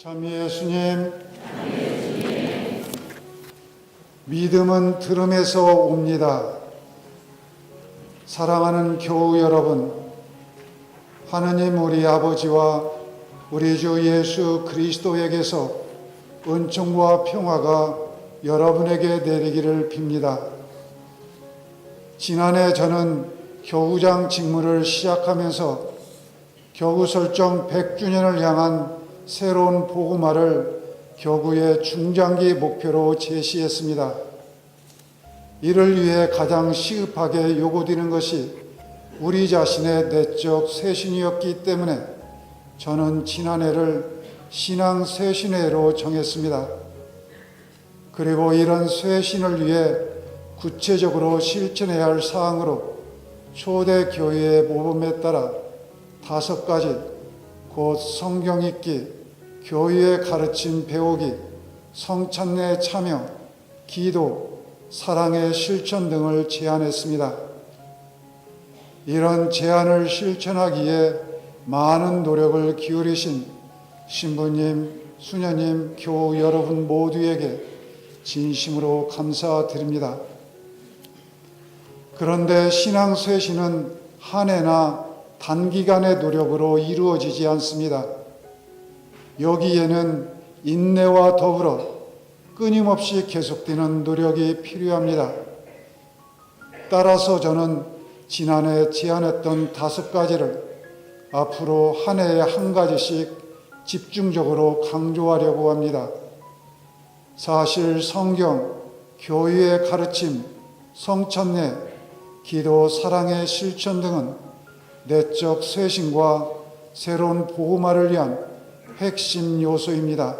참 예수님, 믿음은 들음에서 옵니다. 사랑하는 교우 여러분, 하느님 우리 아버지와 우리 주 예수 그리스도에게서 은총과 평화가 여러분에게 내리기를 빕니다. 지난해 저는 교구장 직무를 시작하면서 교구 설정 100주년을 향한 새로운 복음화를 교구의 중장기 목표로 제시했습니다. 이를 위해 가장 시급하게 요구되는 것이 우리 자신의 내적 쇄신이었기 때문에 저는 지난해를 신앙 쇄신회로 정했습니다. 그리고 이런 쇄신을 위해 구체적으로 실천해야 할 사항으로 초대 교회의 모범에 따라 5가지, 곧 성경 읽기, 교회의 가르침 배우기, 성찬례 참여, 기도, 사랑의 실천 등을 제안했습니다. 이런 제안을 실천하기에 많은 노력을 기울이신 신부님, 수녀님, 교우 여러분 모두에게 진심으로 감사드립니다. 그런데 신앙 쇄신은 한 해나 단기간의 노력으로 이루어지지 않습니다. 여기에는 인내와 더불어 끊임없이 계속되는 노력이 필요합니다. 따라서 저는 지난해 제안했던 5가지를 앞으로 한 해에 한 가지씩 집중적으로 강조하려고 합니다. 사실 성경, 교회의 가르침, 성찬례, 기도, 사랑의 실천 등은 내적 쇄신과 새로운 복음화를 위한 핵심 요소입니다.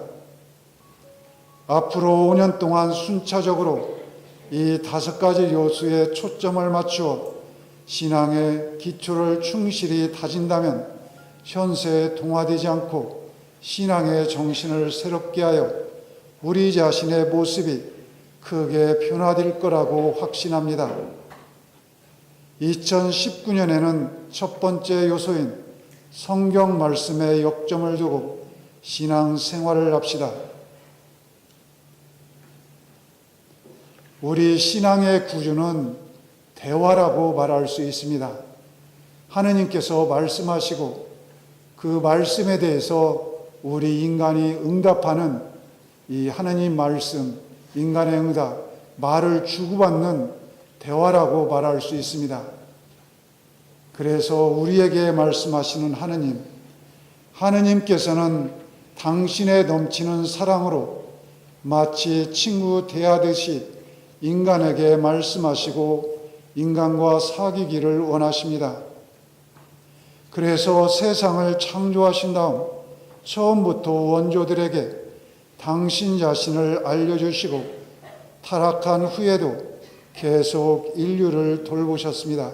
앞으로 5년 동안 순차적으로 이 5가지 요소에 초점을 맞추어 신앙의 기초를 충실히 다진다면 현세에 동화되지 않고 신앙의 정신을 새롭게 하여 우리 자신의 모습이 크게 변화될 거라고 확신합니다. 2019년에는 첫 번째 요소인 성경 말씀에 역점을 두고 신앙 생활을 합시다. 우리 신앙의 구주는 대화라고 말할 수 있습니다. 하느님께서 말씀하시고 그 말씀에 대해서 우리 인간이 응답하는 이 하느님 말씀, 인간의 응답, 말을 주고받는 대화라고 말할 수 있습니다. 그래서 우리에게 말씀하시는 하느님께서는 당신의 넘치는 사랑으로 마치 친구 대하듯이 인간에게 말씀하시고 인간과 사귀기를 원하십니다. 그래서 세상을 창조하신 다음 처음부터 원조들에게 당신 자신을 알려주시고 타락한 후에도 계속 인류를 돌보셨습니다.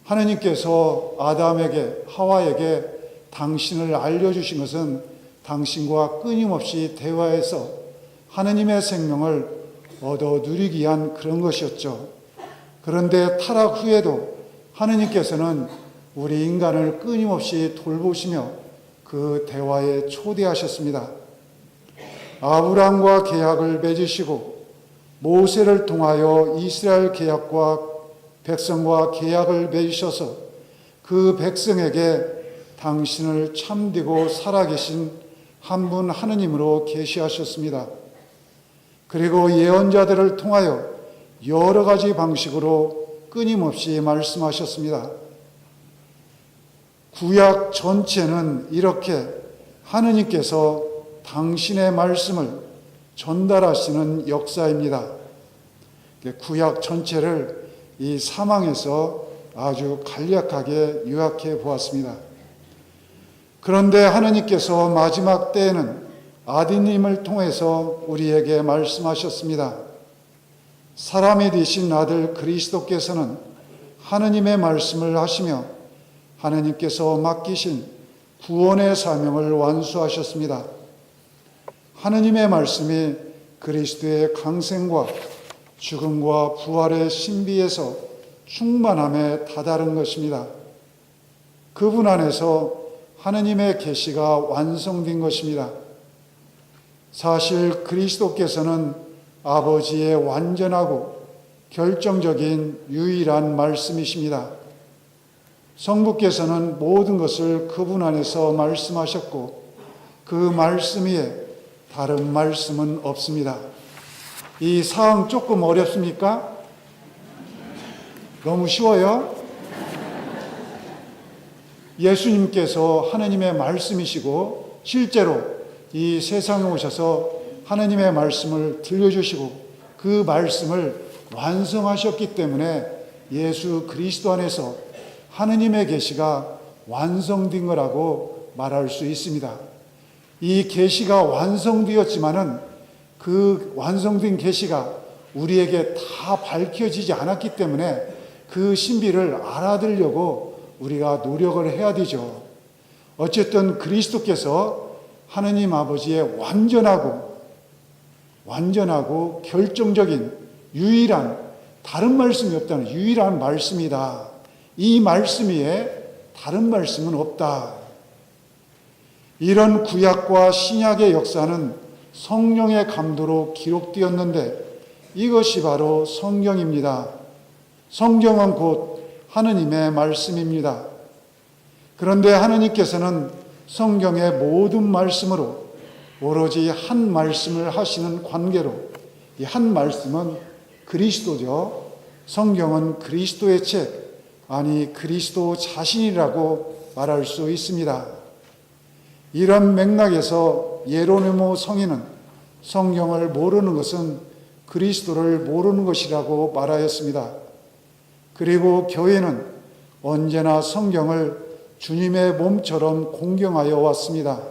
하느님께서 아담에게, 하와에게 당신을 알려주신 것은 당신과 끊임없이 대화해서 하느님의 생명을 얻어 누리기 위한 그런 것이었죠. 그런데 타락 후에도 하느님께서는 우리 인간을 끊임없이 돌보시며 그 대화에 초대하셨습니다. 아브라함과 계약을 맺으시고 모세를 통하여 이스라엘 백성과 계약을 맺으셔서 그 백성에게 당신을 참되고 살아계신 한 분 하느님으로 계시하셨습니다. 그리고 예언자들을 통하여 여러 가지 방식으로 끊임없이 말씀하셨습니다. 구약 전체는 이렇게 하느님께서 당신의 말씀을 전달하시는 역사입니다. 구약 전체를 이 사망에서 아주 간략하게 요약해 보았습니다. 그런데 하느님께서 마지막 때에는 아드님을 통해서 우리에게 말씀하셨습니다. 사람이 되신 아들 그리스도께서는 하느님의 말씀을 하시며 하느님께서 맡기신 구원의 사명을 완수하셨습니다. 하느님의 말씀이 그리스도의 강생과 죽음과 부활의 신비에서 충만함에 다다른 것입니다. 그분 안에서 하느님의 계시가 완성된 것입니다. 사실 그리스도께서는 아버지의 완전하고 결정적인 유일한 말씀이십니다. 성부께서는 모든 것을 그분 안에서 말씀하셨고 그 말씀 위에 다른 말씀은 없습니다. 이 사항 조금 어렵습니까? 너무 쉬워요? 예수님께서 하나님의 말씀이시고 실제로 이 세상에 오셔서 하나님의 말씀을 들려주시고 그 말씀을 완성하셨기 때문에 예수 그리스도 안에서 하느님의 계시가 완성된 거라고 말할 수 있습니다. 이 계시가 완성되었지만은 그 완성된 계시가 우리에게 다 밝혀지지 않았기 때문에 그 신비를 알아들으려고 우리가 노력을 해야 되죠. 어쨌든 그리스도께서 하느님 아버지의 완전하고 결정적인 유일한 다른 말씀이 없다는 유일한 말씀이다. 이 말씀 위에 다른 말씀은 없다. 이런 구약과 신약의 역사는 성령의 감도로 기록되었는데 이것이 바로 성경입니다. 성경은 곧 하느님의 말씀입니다. 그런데 하느님께서는 성경의 모든 말씀으로 오로지 한 말씀을 하시는 관계로 이 한 말씀은 그리스도죠. 성경은 그리스도의 책, 아니 그리스도 자신이라고 말할 수 있습니다. 이런 맥락에서 예로니모 성인은 성경을 모르는 것은 그리스도를 모르는 것이라고 말하였습니다. 그리고 교회는 언제나 성경을 주님의 몸처럼 공경하여 왔습니다.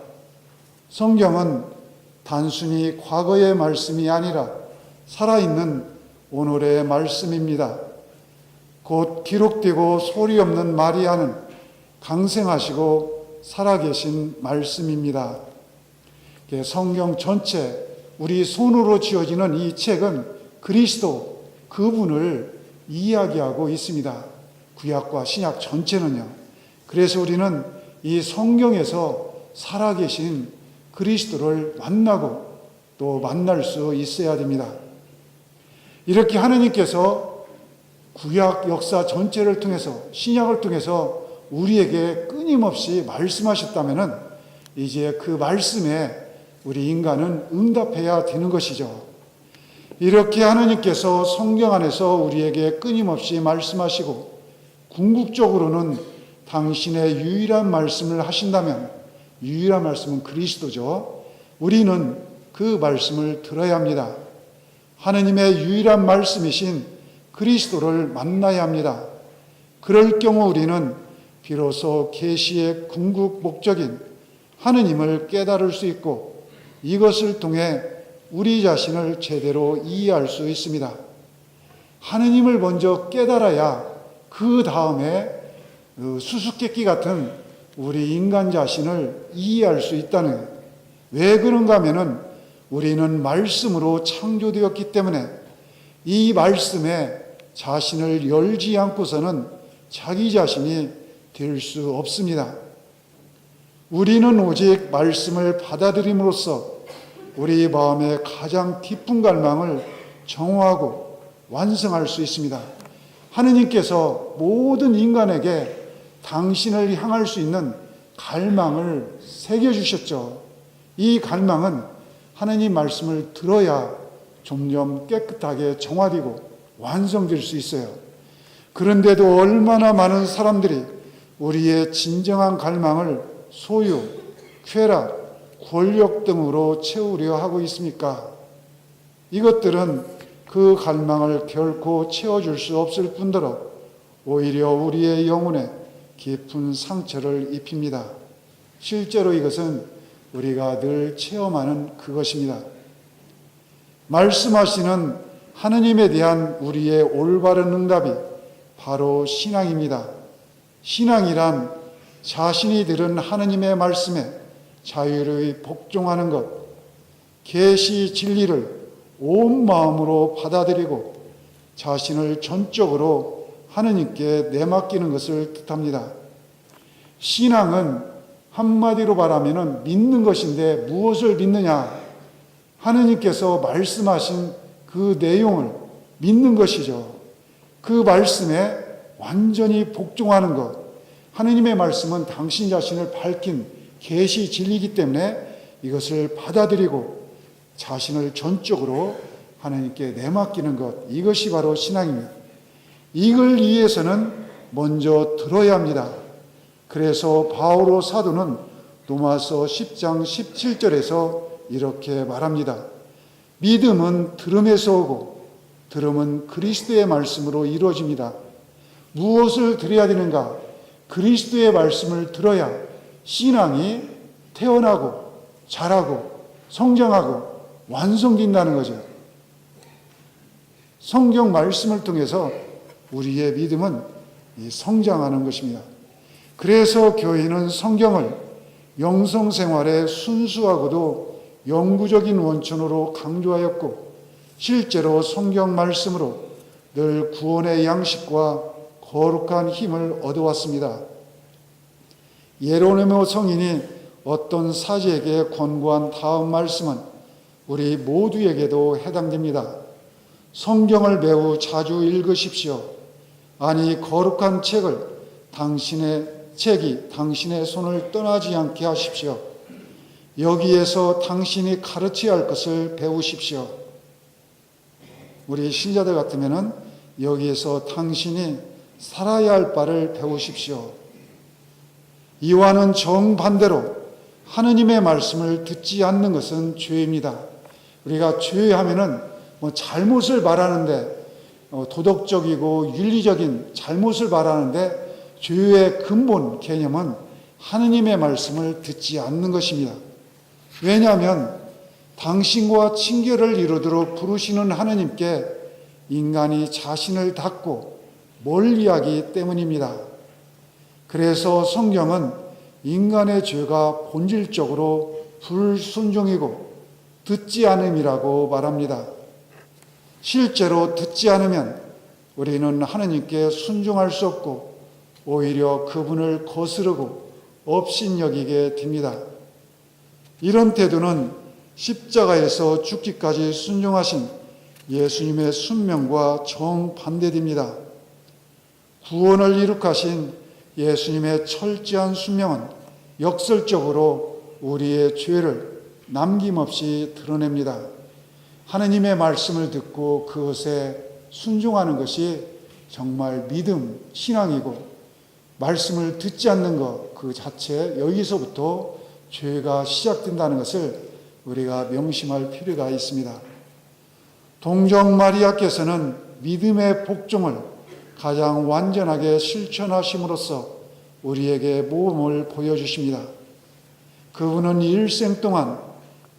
성경은 단순히 과거의 말씀이 아니라 살아있는 오늘의 말씀입니다. 곧 기록되고 소리 없는 말이 하는 강생하시고 살아계신 말씀입니다. 성경 전체 우리 손으로 쥐어지는 이 책은 그리스도 그분을 이야기하고 있습니다. 구약과 신약 전체는요. 그래서 우리는 이 성경에서 살아계신 그리스도를 만나고 또 만날 수 있어야 됩니다. 이렇게 하느님께서 구약 역사 전체를 통해서 신약을 통해서 우리에게 끊임없이 말씀하셨다면 이제 그 말씀에 우리 인간은 응답해야 되는 것이죠. 이렇게 하느님께서 성경 안에서 우리에게 끊임없이 말씀하시고 궁극적으로는 당신의 유일한 말씀을 하신다면 유일한 말씀은 그리스도죠. 우리는 그 말씀을 들어야 합니다. 하느님의 유일한 말씀이신 그리스도를 만나야 합니다. 그럴 경우 우리는 비로소 계시의 궁극 목적인 하느님을 깨달을 수 있고 이것을 통해 우리 자신을 제대로 이해할 수 있습니다. 하느님을 먼저 깨달아야 그 다음에 수수께끼 같은 우리 인간 자신을 이해할 수 있다는 거예요. 왜 그런가 하면은 우리는 말씀으로 창조되었기 때문에 이 말씀에 자신을 열지 않고서는 자기 자신이 될 수 없습니다. 우리는 오직 말씀을 받아들임으로써 우리 마음의 가장 깊은 갈망을 정화하고 완성할 수 있습니다. 하느님께서 모든 인간에게 당신을 향할 수 있는 갈망을 새겨주셨죠. 이 갈망은 하느님 말씀을 들어야 점점 깨끗하게 정화되고 완성될 수 있어요. 그런데도 얼마나 많은 사람들이 우리의 진정한 갈망을 소유, 쾌락, 권력 등으로 채우려 하고 있습니까? 이것들은 그 갈망을 결코 채워줄 수 없을 뿐더러 오히려 우리의 영혼에 깊은 상처를 입힙니다. 실제로 이것은 우리가 늘 체험하는 그것입니다. 말씀하시는 하느님에 대한 우리의 올바른 응답이 바로 신앙입니다. 신앙이란 자신이 들은 하느님의 말씀에 자유로이 복종하는 것, 계시 진리를 온 마음으로 받아들이고 자신을 전적으로 하느님께 내맡기는 것을 뜻합니다. 신앙은 한마디로 말하면 믿는 것인데 무엇을 믿느냐? 하느님께서 말씀하신 그 내용을 믿는 것이죠. 그 말씀에 완전히 복종하는 것. 하느님의 말씀은 당신 자신을 밝힌 계시 진리이기 때문에 이것을 받아들이고 자신을 전적으로 하나님께 내맡기는 것. 이것이 바로 신앙입니다. 이걸 위해서는 먼저 들어야 합니다. 그래서 바오로 사도는 로마서 10장 17절에서 이렇게 말합니다. 믿음은 들음에서 오고 들음은 그리스도의 말씀으로 이루어집니다. 무엇을 들어야 되는가? 그리스도의 말씀을 들어야 신앙이 태어나고 자라고 성장하고 완성된다는 거죠. 성경 말씀을 통해서 우리의 믿음은 성장하는 것입니다. 그래서 교회는 성경을 영성생활의 순수하고도 영구적인 원천으로 강조하였고 실제로 성경 말씀으로 늘 구원의 양식과 거룩한 힘을 얻어왔습니다. 예로니모 성인이 어떤 사제에게 권고한 다음 말씀은 우리 모두에게도 해당됩니다. 성경을 매우 자주 읽으십시오. 아니 거룩한 책이 당신의 손을 떠나지 않게 하십시오. 여기에서 당신이 가르쳐야 할 것을 배우십시오. 우리 신자들 같으면은 여기에서 당신이 살아야 할 바를 배우십시오. 이와는 정반대로 하느님의 말씀을 듣지 않는 것은 죄입니다. 우리가 죄하면은 잘못을 말하는데 도덕적이고 윤리적인 잘못을 말하는데 죄의 근본 개념은 하느님의 말씀을 듣지 않는 것입니다. 왜냐하면 당신과 친교를 이루도록 부르시는 하느님께 인간이 자신을 닫고 멀리하기 때문입니다. 그래서 성경은 인간의 죄가 본질적으로 불순종이고 듣지 않음이라고 말합니다. 실제로 듣지 않으면 우리는 하느님께 순종할 수 없고 오히려 그분을 거스르고 업신여기게 됩니다. 이런 태도는 십자가에서 죽기까지 순종하신 예수님의 순명과 정반대됩니다. 구원을 이룩하신 예수님의 철저한 순명은 역설적으로 우리의 죄를 남김없이 드러냅니다. 하느님의 말씀을 듣고 그것에 순종하는 것이 정말 믿음, 신앙이고 말씀을 듣지 않는 것 그 자체 여기서부터 죄가 시작된다는 것을 우리가 명심할 필요가 있습니다. 동정 마리아께서는 믿음의 복종을 가장 완전하게 실천하심으로써 우리에게 모범을 보여주십니다. 그분은 일생 동안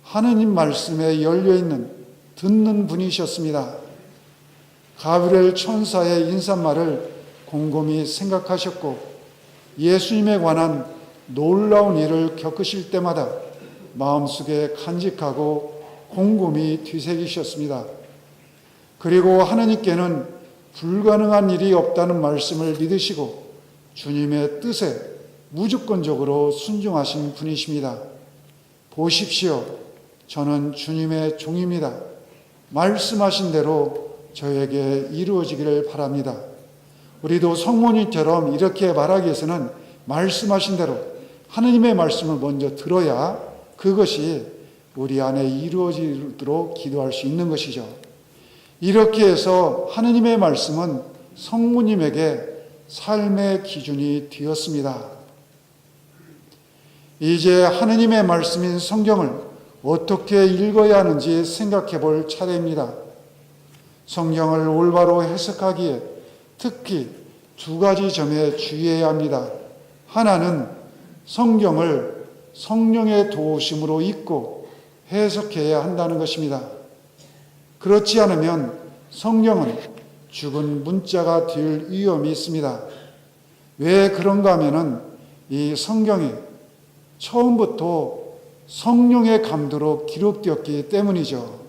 하느님 말씀에 열려있는 듣는 분이셨습니다. 가브리엘 천사의 인사말을 곰곰이 생각하셨고 예수님에 관한 놀라운 일을 겪으실 때마다 마음속에 간직하고 곰곰이 뒤새기셨습니다. 그리고 하느님께는 불가능한 일이 없다는 말씀을 믿으시고 주님의 뜻에 무조건적으로 순종하신 분이십니다. 보십시오. 저는 주님의 종입니다. 말씀하신 대로 저에게 이루어지기를 바랍니다. 우리도 성모님처럼 이렇게 말하기 위해서는 말씀하신 대로 하느님의 말씀을 먼저 들어야 그것이 우리 안에 이루어지도록 기도할 수 있는 것이죠. 이렇게 해서 하느님의 말씀은 성모님에게 삶의 기준이 되었습니다. 이제 하느님의 말씀인 성경을 어떻게 읽어야 하는지 생각해 볼 차례입니다. 성경을 올바로 해석하기에 특히 두 가지 점에 주의해야 합니다. 하나는 성경을 성령의 도우심으로 읽고 해석해야 한다는 것입니다. 그렇지 않으면 성경은 죽은 문자가 될 위험이 있습니다. 왜 그런가 하면은 이 성경이 처음부터 성령의 감도로 기록되었기 때문이죠.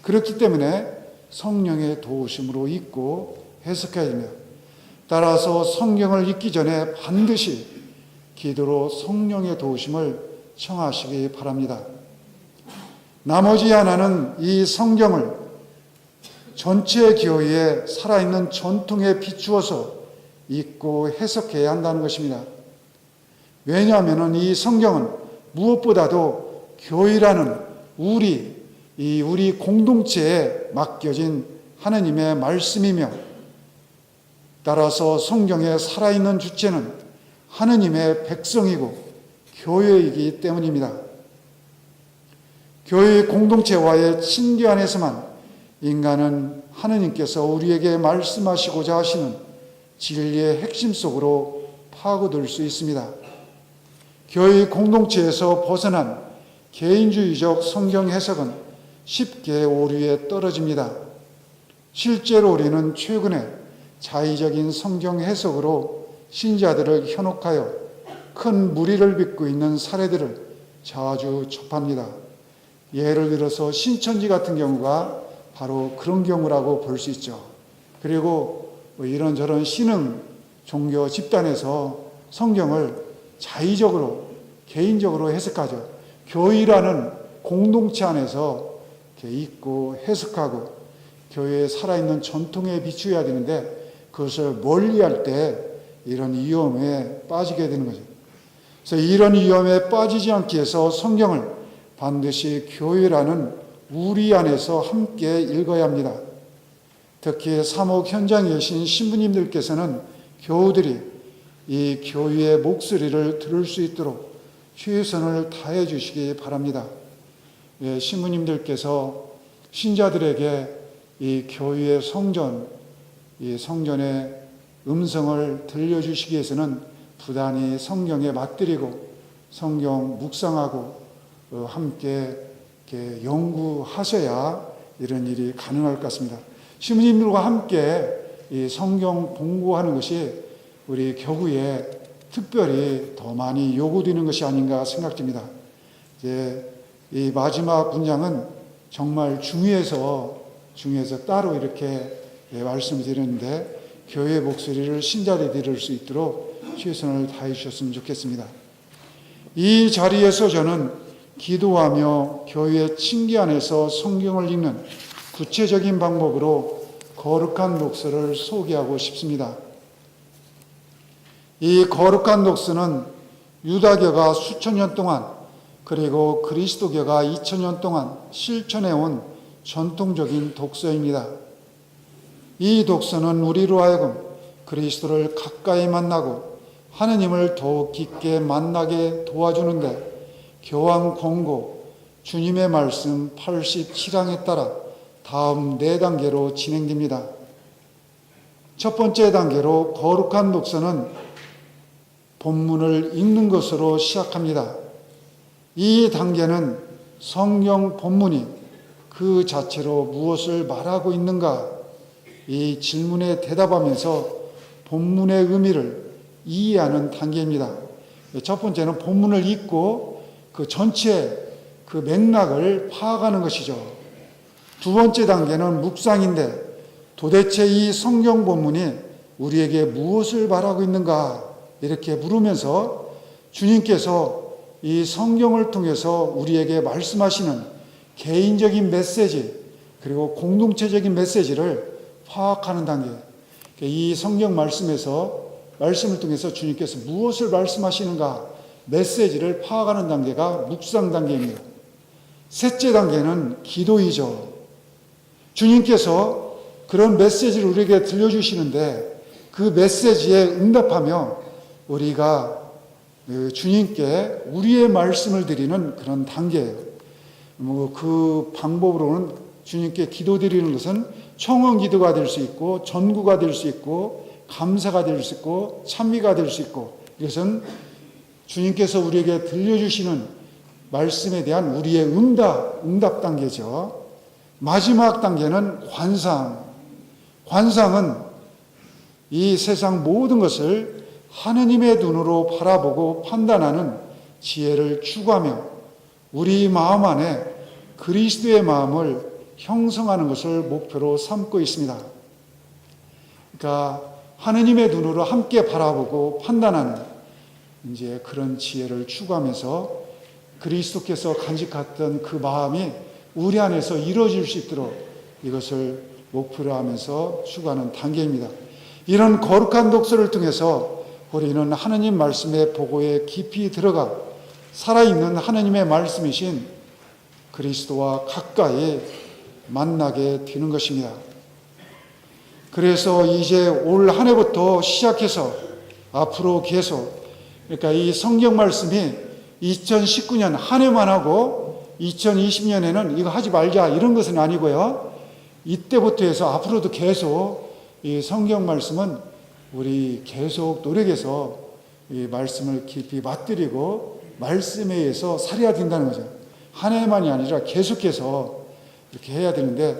그렇기 때문에 성령의 도우심으로 읽고 해석해야 됩니다. 따라서 성경을 읽기 전에 반드시 기도로 성령의 도우심을 청하시기 바랍니다. 나머지 하나는 이 성경을 전체 교회의 살아있는 전통에 비추어서 읽고 해석해야 한다는 것입니다. 왜냐하면 이 성경은 무엇보다도 교회라는 우리 공동체에 맡겨진 하나님의 말씀이며, 따라서 성경의 살아있는 주체는 하나님의 백성이고 교회이기 때문입니다. 교회 공동체와의 친교 안에서만 인간은 하나님께서 우리에게 말씀하시고자 하시는 진리의 핵심 속으로 파고들 수 있습니다. 교회 공동체에서 벗어난 개인주의적 성경 해석은 쉽게 오류에 떨어집니다. 실제로 우리는 최근에 자의적인 성경 해석으로 신자들을 현혹하여 큰 무리를 빚고 있는 사례들을 자주 접합니다. 예를 들어서 신천지 같은 경우가 바로 그런 경우라고 볼 수 있죠. 그리고 이런저런 신흥 종교 집단에서 성경을 자의적으로 개인적으로 해석하죠. 교회라는 공동체 안에서 이렇게 읽고 해석하고 교회의 살아있는 전통에 비추어야 되는데, 그것을 멀리할 때 이런 위험에 빠지게 되는 거죠. 그래서 이런 위험에 빠지지 않기 위해서 성경을 반드시 교회라는 우리 안에서 함께 읽어야 합니다. 특히 사목 현장에 계신 신부님들께서는 교우들이 이 교회의 목소리를 들을 수 있도록 최선을 다해 주시기 바랍니다. 신부님들께서 신자들에게 이 교회의 이 성전의 음성을 들려주시기 위해서는 부단히 성경에 맞들이고 성경 묵상하고 함께 이렇게 연구하셔야 이런 일이 가능할 것 같습니다. 신부님들과 함께 이 성경 공부하는 것이 우리 교구에 특별히 더 많이 요구되는 것이 아닌가 생각됩니다. 이제 이 마지막 문장은 정말 중요해서 따로 이렇게 말씀을 드렸는데, 교회의 목소리를 신자들이 들을 수 있도록 최선을 다해 주셨으면 좋겠습니다. 이 자리에서 저는 기도하며 교회의 친교 안에서 성경을 읽는 구체적인 방법으로 거룩한 독서를 소개하고 싶습니다. 이 거룩한 독서는 유다교가 수천 년 동안, 그리고 그리스도교가 2000년 동안 실천해온 전통적인 독서입니다. 이 독서는 우리로 하여금 그리스도를 가까이 만나고 하느님을 더욱 깊게 만나게 도와주는데, 교황 권고 주님의 말씀 87항에 따라 다음 4단계로 진행됩니다. 첫 번째 단계로 거룩한 독서는 본문을 읽는 것으로 시작합니다. 이 단계는 성경 본문이 그 자체로 무엇을 말하고 있는가, 이 질문에 대답하면서 본문의 의미를 이해하는 단계입니다. 첫 번째는 본문을 읽고 그 전체 그 맥락을 파악하는 것이죠. 두 번째 단계는 묵상인데, 도대체 이 성경 본문이 우리에게 무엇을 말하고 있는가 이렇게 물으면서 주님께서 이 성경을 통해서 우리에게 말씀하시는 개인적인 메시지, 그리고 공동체적인 메시지를 파악하는 단계. 이 성경 말씀을 통해서 주님께서 무엇을 말씀하시는가, 메시지를 파악하는 단계가 묵상 단계입니다. 셋째 단계는 기도이죠. 주님께서 그런 메시지를 우리에게 들려주시는데, 그 메시지에 응답하며 우리가 주님께 우리의 말씀을 드리는 그런 단계예요. 그 방법으로는 주님께 기도드리는 것은 청원 기도가 될 수 있고, 전구가 될 수 있고, 감사가 될 수 있고, 찬미가 될 수 있고, 이것은 주님께서 우리에게 들려주시는 말씀에 대한 우리의 응답 단계죠. 마지막 단계는 관상. 관상은 이 세상 모든 것을 하느님의 눈으로 바라보고 판단하는 지혜를 추구하며 우리 마음 안에 그리스도의 마음을 형성하는 것을 목표로 삼고 있습니다. 그러니까 하느님의 눈으로 함께 바라보고 판단하는, 이제 그런 지혜를 추구하면서 그리스도께서 간직했던 그 마음이 우리 안에서 이루어질 수 있도록 이것을 목표로 하면서 추구하는 단계입니다. 이런 거룩한 독서를 통해서 우리는 하느님 말씀의 보고에 깊이 들어가 살아있는 하느님의 말씀이신 그리스도와 가까이 만나게 되는 것입니다. 그래서 이제 올 한 해부터 시작해서 앞으로 계속, 그러니까 이 성경 말씀이 2019년 한 해만 하고 2020년에는 이거 하지 말자 이런 것은 아니고요. 이때부터 해서 앞으로도 계속 이 성경 말씀은 우리 계속 노력해서 이 말씀을 깊이 맛들이고 말씀에 의해서 살아야 된다는 거죠. 한 해만이 아니라 계속해서 이렇게 해야 되는데,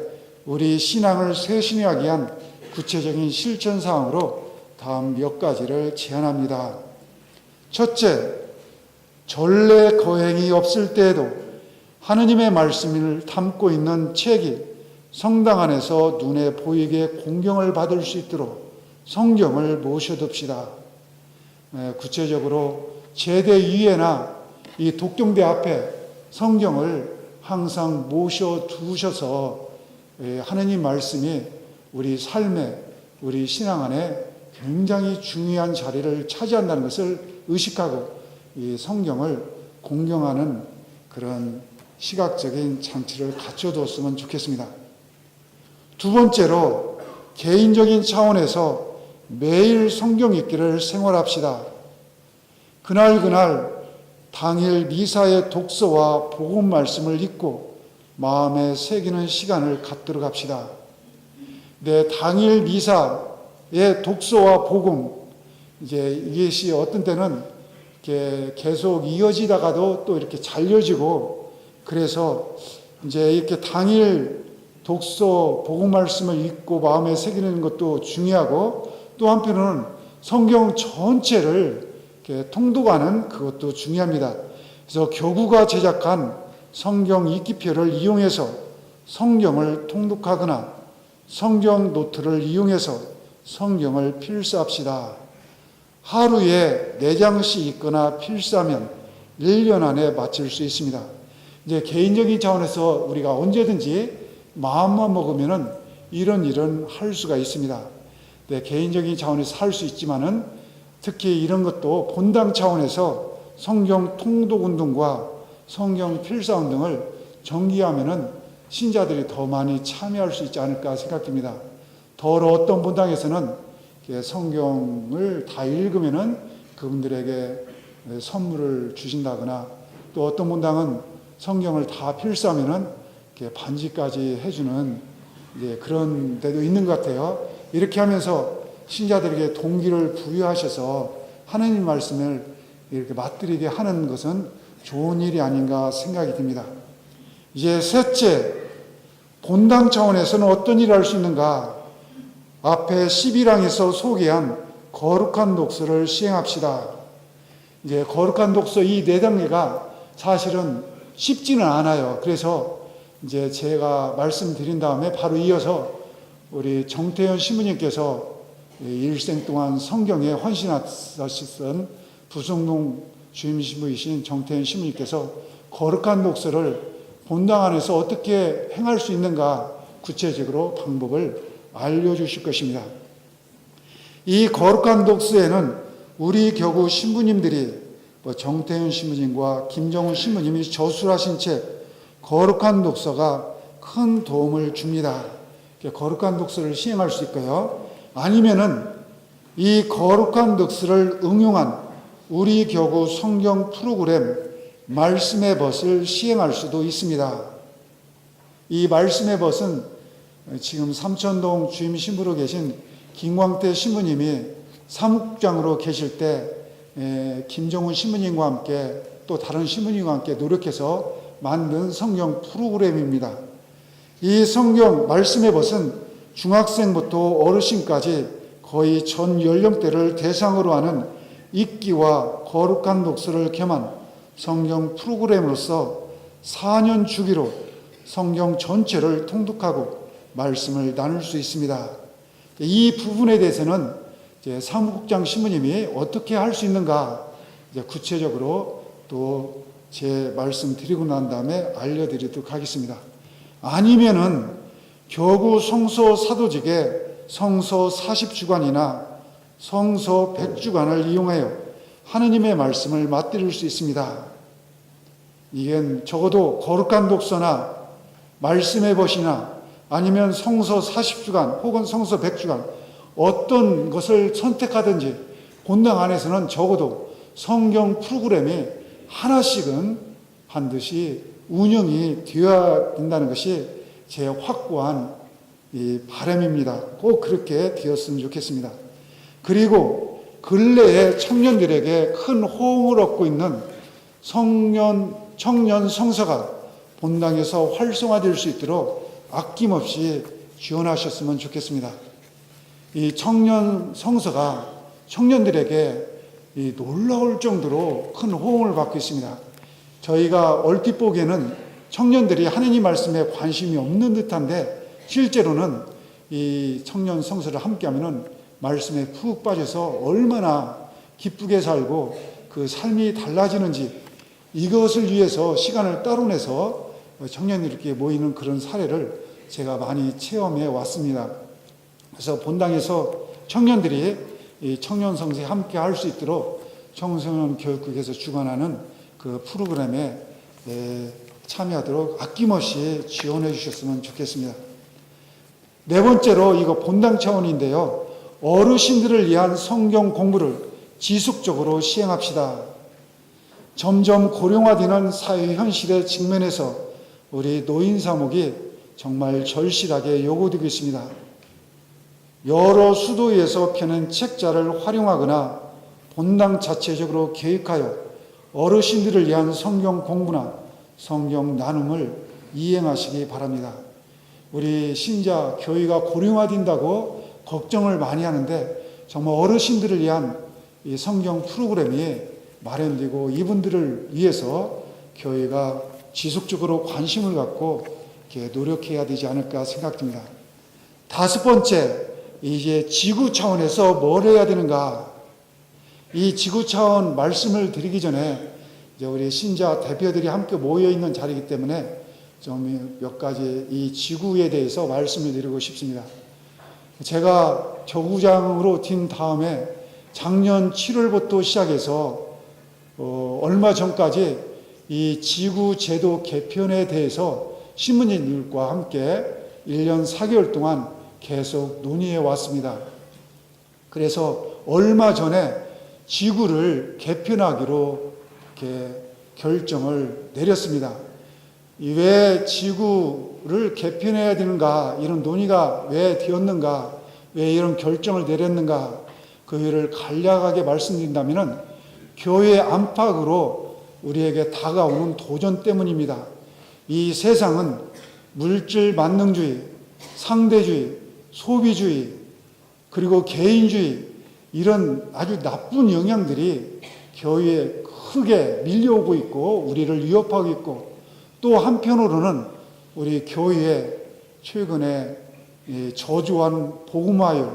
우리 신앙을 쇄신하기 위한 구체적인 실천 사항으로 다음 몇 가지를 제안합니다. 첫째, 전례 거행이 없을 때에도 하느님의 말씀을 담고 있는 책이 성당 안에서 눈에 보이게 공경을 받을 수 있도록 성경을 모셔둡시다. 구체적으로 제대 위에나 이 독경대 앞에 성경을 항상 모셔두셔서 하느님 말씀이 우리 삶에, 우리 신앙 안에 굉장히 중요한 자리를 차지한다는 것을 의식하고 이 성경을 공경하는 그런 시각적인 장치를 갖춰두었으면 좋겠습니다. 두 번째로, 개인적인 차원에서 매일 성경 읽기를 생활합시다. 그날 당일 미사의 독서와 복음 말씀을 읽고 마음에 새기는 시간을 갖도록 합시다. 당일 미사의 독서와 복음, 이제 이것이 어떤 때는 이렇게 계속 이어지다가도 또 이렇게 잘려지고, 그래서 이제 이렇게 당일 독서, 복음 말씀을 읽고 마음에 새기는 것도 중요하고, 또 한편으로는 성경 전체를 이렇게 통독하는 그것도 중요합니다. 그래서 교구가 제작한 성경 읽기표를 이용해서 성경을 통독하거나 성경 노트를 이용해서 성경을 필사합시다. 하루에 4장씩 읽거나 필사하면 1년 안에 마칠 수 있습니다. 이제 개인적인 차원에서 우리가 언제든지 마음만 먹으면은 이런 일은 할 수가 있습니다. 개인적인 차원에서 할 수 있지만은 특히 이런 것도 본당 차원에서 성경 통독 운동과 성경 필사 운동을 정기하면은 신자들이 더 많이 참여할 수 있지 않을까 생각됩니다. 더러 어떤 본당에서는 성경을 다 읽으면은 그분들에게 선물을 주신다거나, 또 어떤 본당은 성경을 다 필사하면은 반지까지 해주는 그런 데도 있는 것 같아요. 이렇게 하면서 신자들에게 동기를 부여하셔서 하느님 말씀을 이렇게 맛들이게 하는 것은 좋은 일이 아닌가 생각이 듭니다. 이제 셋째, 본당 차원에서는 어떤 일을 할 수 있는가? 앞에 11항에서 소개한 거룩한 독서를 시행합시다. 이제 거룩한 독서 이 4단계가 사실은 쉽지는 않아요. 그래서 이제 제가 말씀드린 다음에 바로 이어서 우리 정태현 신부님께서 일생 동안 성경에 헌신하셨던 부성동 주임 신부이신 정태현 신부님께서 거룩한 독서를 본당 안에서 어떻게 행할 수 있는가 구체적으로 방법을 알려주실 것입니다. 이 거룩한 독서에는 우리 교구 신부님들이 정태현 신부님과 김정훈 신부님이 저술하신 책 거룩한 독서가 큰 도움을 줍니다. 거룩한 독서를 시행할 수 있고요. 아니면은 이 거룩한 독서를 응용한 우리 교구 성경 프로그램 말씀의 벗을 시행할 수도 있습니다. 이 말씀의 벗은 지금 삼천동 주임 신부로 계신 김광태 신부님이 사묵장으로 계실 때 김정훈 신부님과 함께 또 다른 신부님과 함께 노력해서 만든 성경 프로그램입니다. 이 성경 말씀의 벗은 중학생부터 어르신까지 거의 전 연령대를 대상으로 하는 읽기와 거룩한 독서를 겸한 성경 프로그램으로서 4년 주기로 성경 전체를 통독하고 말씀을 나눌 수 있습니다. 이 부분에 대해서는 이제 사무국장 신부님이 어떻게 할 수 있는가, 이제 구체적으로 또 제 말씀 드리고 난 다음에 알려드리도록 하겠습니다. 아니면은 교구 성서 사도직의 성서 40주간이나 성서 100주간을 이용하여 하느님의 말씀을 맛들일 수 있습니다. 이게 적어도 거룩한 독서나 말씀의 벗이나 아니면 성서 40주간 혹은 성서 100주간 어떤 것을 선택하든지 본당 안에서는 적어도 성경 프로그램이 하나씩은 반드시 운영이 되어야 된다는 것이 제 확고한 바람입니다. 꼭 그렇게 되었으면 좋겠습니다. 그리고 근래에 청년들에게 큰 호응을 얻고 있는 청년 성서가 본당에서 활성화될 수 있도록 아낌없이 지원하셨으면 좋겠습니다. 이 청년 성서가 청년들에게 놀라울 정도로 큰 호응을 받고 있습니다. 저희가 얼핏 보기에는 청년들이 하느님 말씀에 관심이 없는 듯한데 실제로는 이 청년 성서를 함께하면 말씀에 푹 빠져서 얼마나 기쁘게 살고 그 삶이 달라지는지 이것을 위해서 시간을 따로 내서 청년들이 이렇게 모이는 그런 사례를 제가 많이 체험해 왔습니다. 그래서 본당에서 청년들이 이 청년 성서에 함께 할 수 있도록 청소년 교육국에서 주관하는 그 프로그램에 참여하도록 아낌없이 지원해 주셨으면 좋겠습니다. 네 번째로 이거 본당 차원인데요. 어르신들을 위한 성경 공부를 지속적으로 시행합시다. 점점 고령화되는 사회 현실에 직면해서 우리 노인 사목이 정말 절실하게 요구되고 있습니다. 여러 수도에서 펴낸 책자를 활용하거나 본당 자체적으로 계획하여 어르신들을 위한 성경 공부나 성경 나눔을 이행하시기 바랍니다. 우리 신자 교회가 고령화된다고 걱정을 많이 하는데 정말 어르신들을 위한 이 성경 프로그램이 마련되고 이분들을 위해서 교회가 지속적으로 관심을 갖고 이렇게 노력해야 되지 않을까 생각됩니다. 다섯 번째, 이제 지구 차원에서 뭘 해야 되는가? 이 지구 차원 말씀을 드리기 전에 이제 우리 신자 대표들이 함께 모여 있는 자리이기 때문에 좀 몇 가지 이 지구에 대해서 말씀을 드리고 싶습니다. 제가 교구장으로 뛴 다음에 작년 7월부터 시작해서 얼마 전까지 이 지구 제도 개편에 대해서 신문인들과 함께 1년 4개월 동안 계속 논의해 왔습니다. 그래서 얼마 전에 지구를 개편하기로 이렇게 결정을 내렸습니다. 왜 지구를 개편해야 되는가, 이런 논의가 왜 되었는가, 왜 이런 결정을 내렸는가, 그를 간략하게 말씀드린다면 교회 안팎으로 우리에게 다가오는 도전 때문입니다. 이 세상은 물질 만능주의, 상대주의, 소비주의, 그리고 개인주의, 이런 아주 나쁜 영향들이 교회에 크게 밀려오고 있고 우리를 위협하고 있고, 또 한편으로는 우리 교회에 최근에 저조한 복음화율,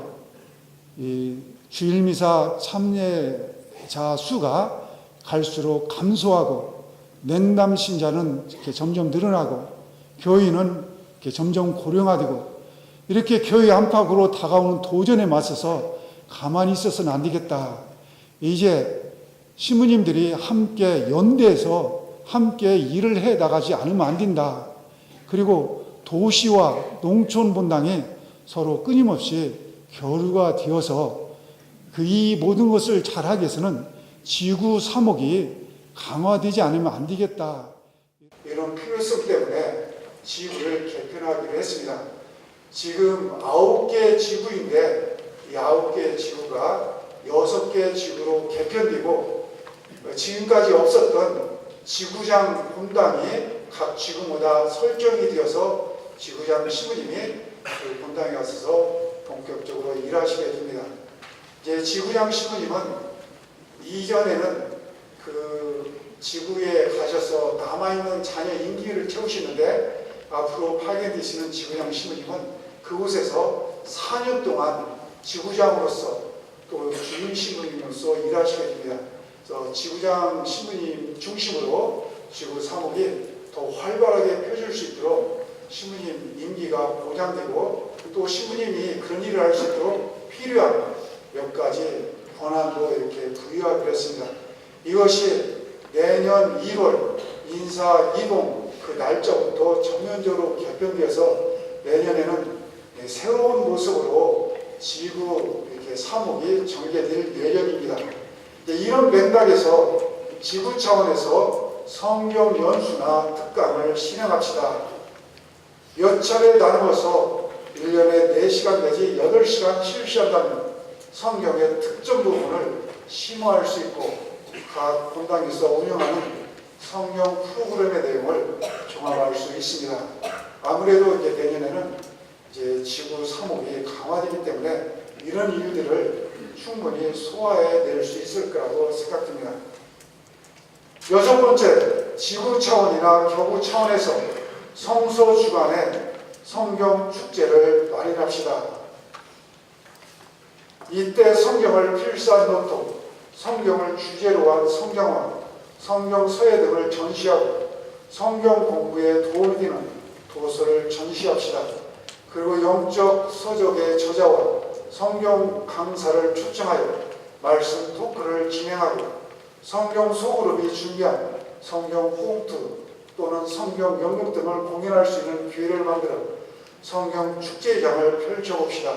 주일미사 참여자 수가 갈수록 감소하고 냉담 신자는 이렇게 점점 늘어나고 교인은 이렇게 점점 고령화되고, 이렇게 교회 안팎으로 다가오는 도전에 맞서서 가만히 있어서는 안 되겠다. 이제 신부님들이 함께 연대해서 함께 일을 해 나가지 않으면 안 된다. 그리고 도시와 농촌 본당이 서로 끊임없이 교류가 되어서 이 모든 것을 잘하기 위해서는 지구 사목이 강화되지 않으면 안 되겠다. 이런 필요성 때문에 지구를 개편하기로 했습니다. 지금 9개 지구인데 이 9개 지구가 6개 지구로 개편되고, 지금까지 없었던 지구장 본당이 각 지구마다 설정이 되어서 지구장 신부님이 그 본당에 가셔서 본격적으로 일하시게 됩니다. 이제 지구장 신부님은 이전에는 그 지구에 가셔서 남아있는 자녀 임기를 채우시는데, 앞으로 파견되시는 지구장 신부님은 그곳에서 4년 동안 지구장으로서 또 주임 신부님으로서 일하시게 됩니다. 지구장 신부님 중심으로 지구 사목이 더 활발하게 펴질 수 있도록 신부님 임기가 보장되고 또 신부님이 그런 일을 할 수 있도록 필요한 몇 가지 권한도 이렇게 부여하였습니다. 이것이 내년 1월 인사 이동 그 날짜부터 전면적으로 개편되어서 내년에는 새로운 모습으로 지구 이렇게 사목이 전개될 예정입니다. 이런 맥락에서 지구 차원에서 성경 연수나 특강을 실행합시다. 몇 차례 나누어서 1년에 4시간 내지 8시간 실시한다면 성경의 특정 부분을 심화할 수 있고 각 본당에서 운영하는 성경 프로그램의 내용을 종합할 수 있습니다. 아무래도 이제 내년에는 이제 지구 사목이 강화되기 때문에 이런 이유들을 충분히 소화해낼 수 있을 거라고 생각됩니다. 6번째, 지구 차원이나 교구 차원에서 성서 주간에 성경 축제를 마련합시다. 이때 성경을 필사 노트, 성경을 주제로 한 성경화, 성경 서예 등을 전시하고 성경 공부에 도움이 되는 도서를 전시합시다. 그리고 영적 서적의 저자와 성경 강사를 초청하여 말씀 토크를 진행하고 성경 소그룹이 준비한 성경 홈트 또는 성경 연극 등을 공연할 수 있는 기회를 만들어 성경 축제장을 펼쳐봅시다.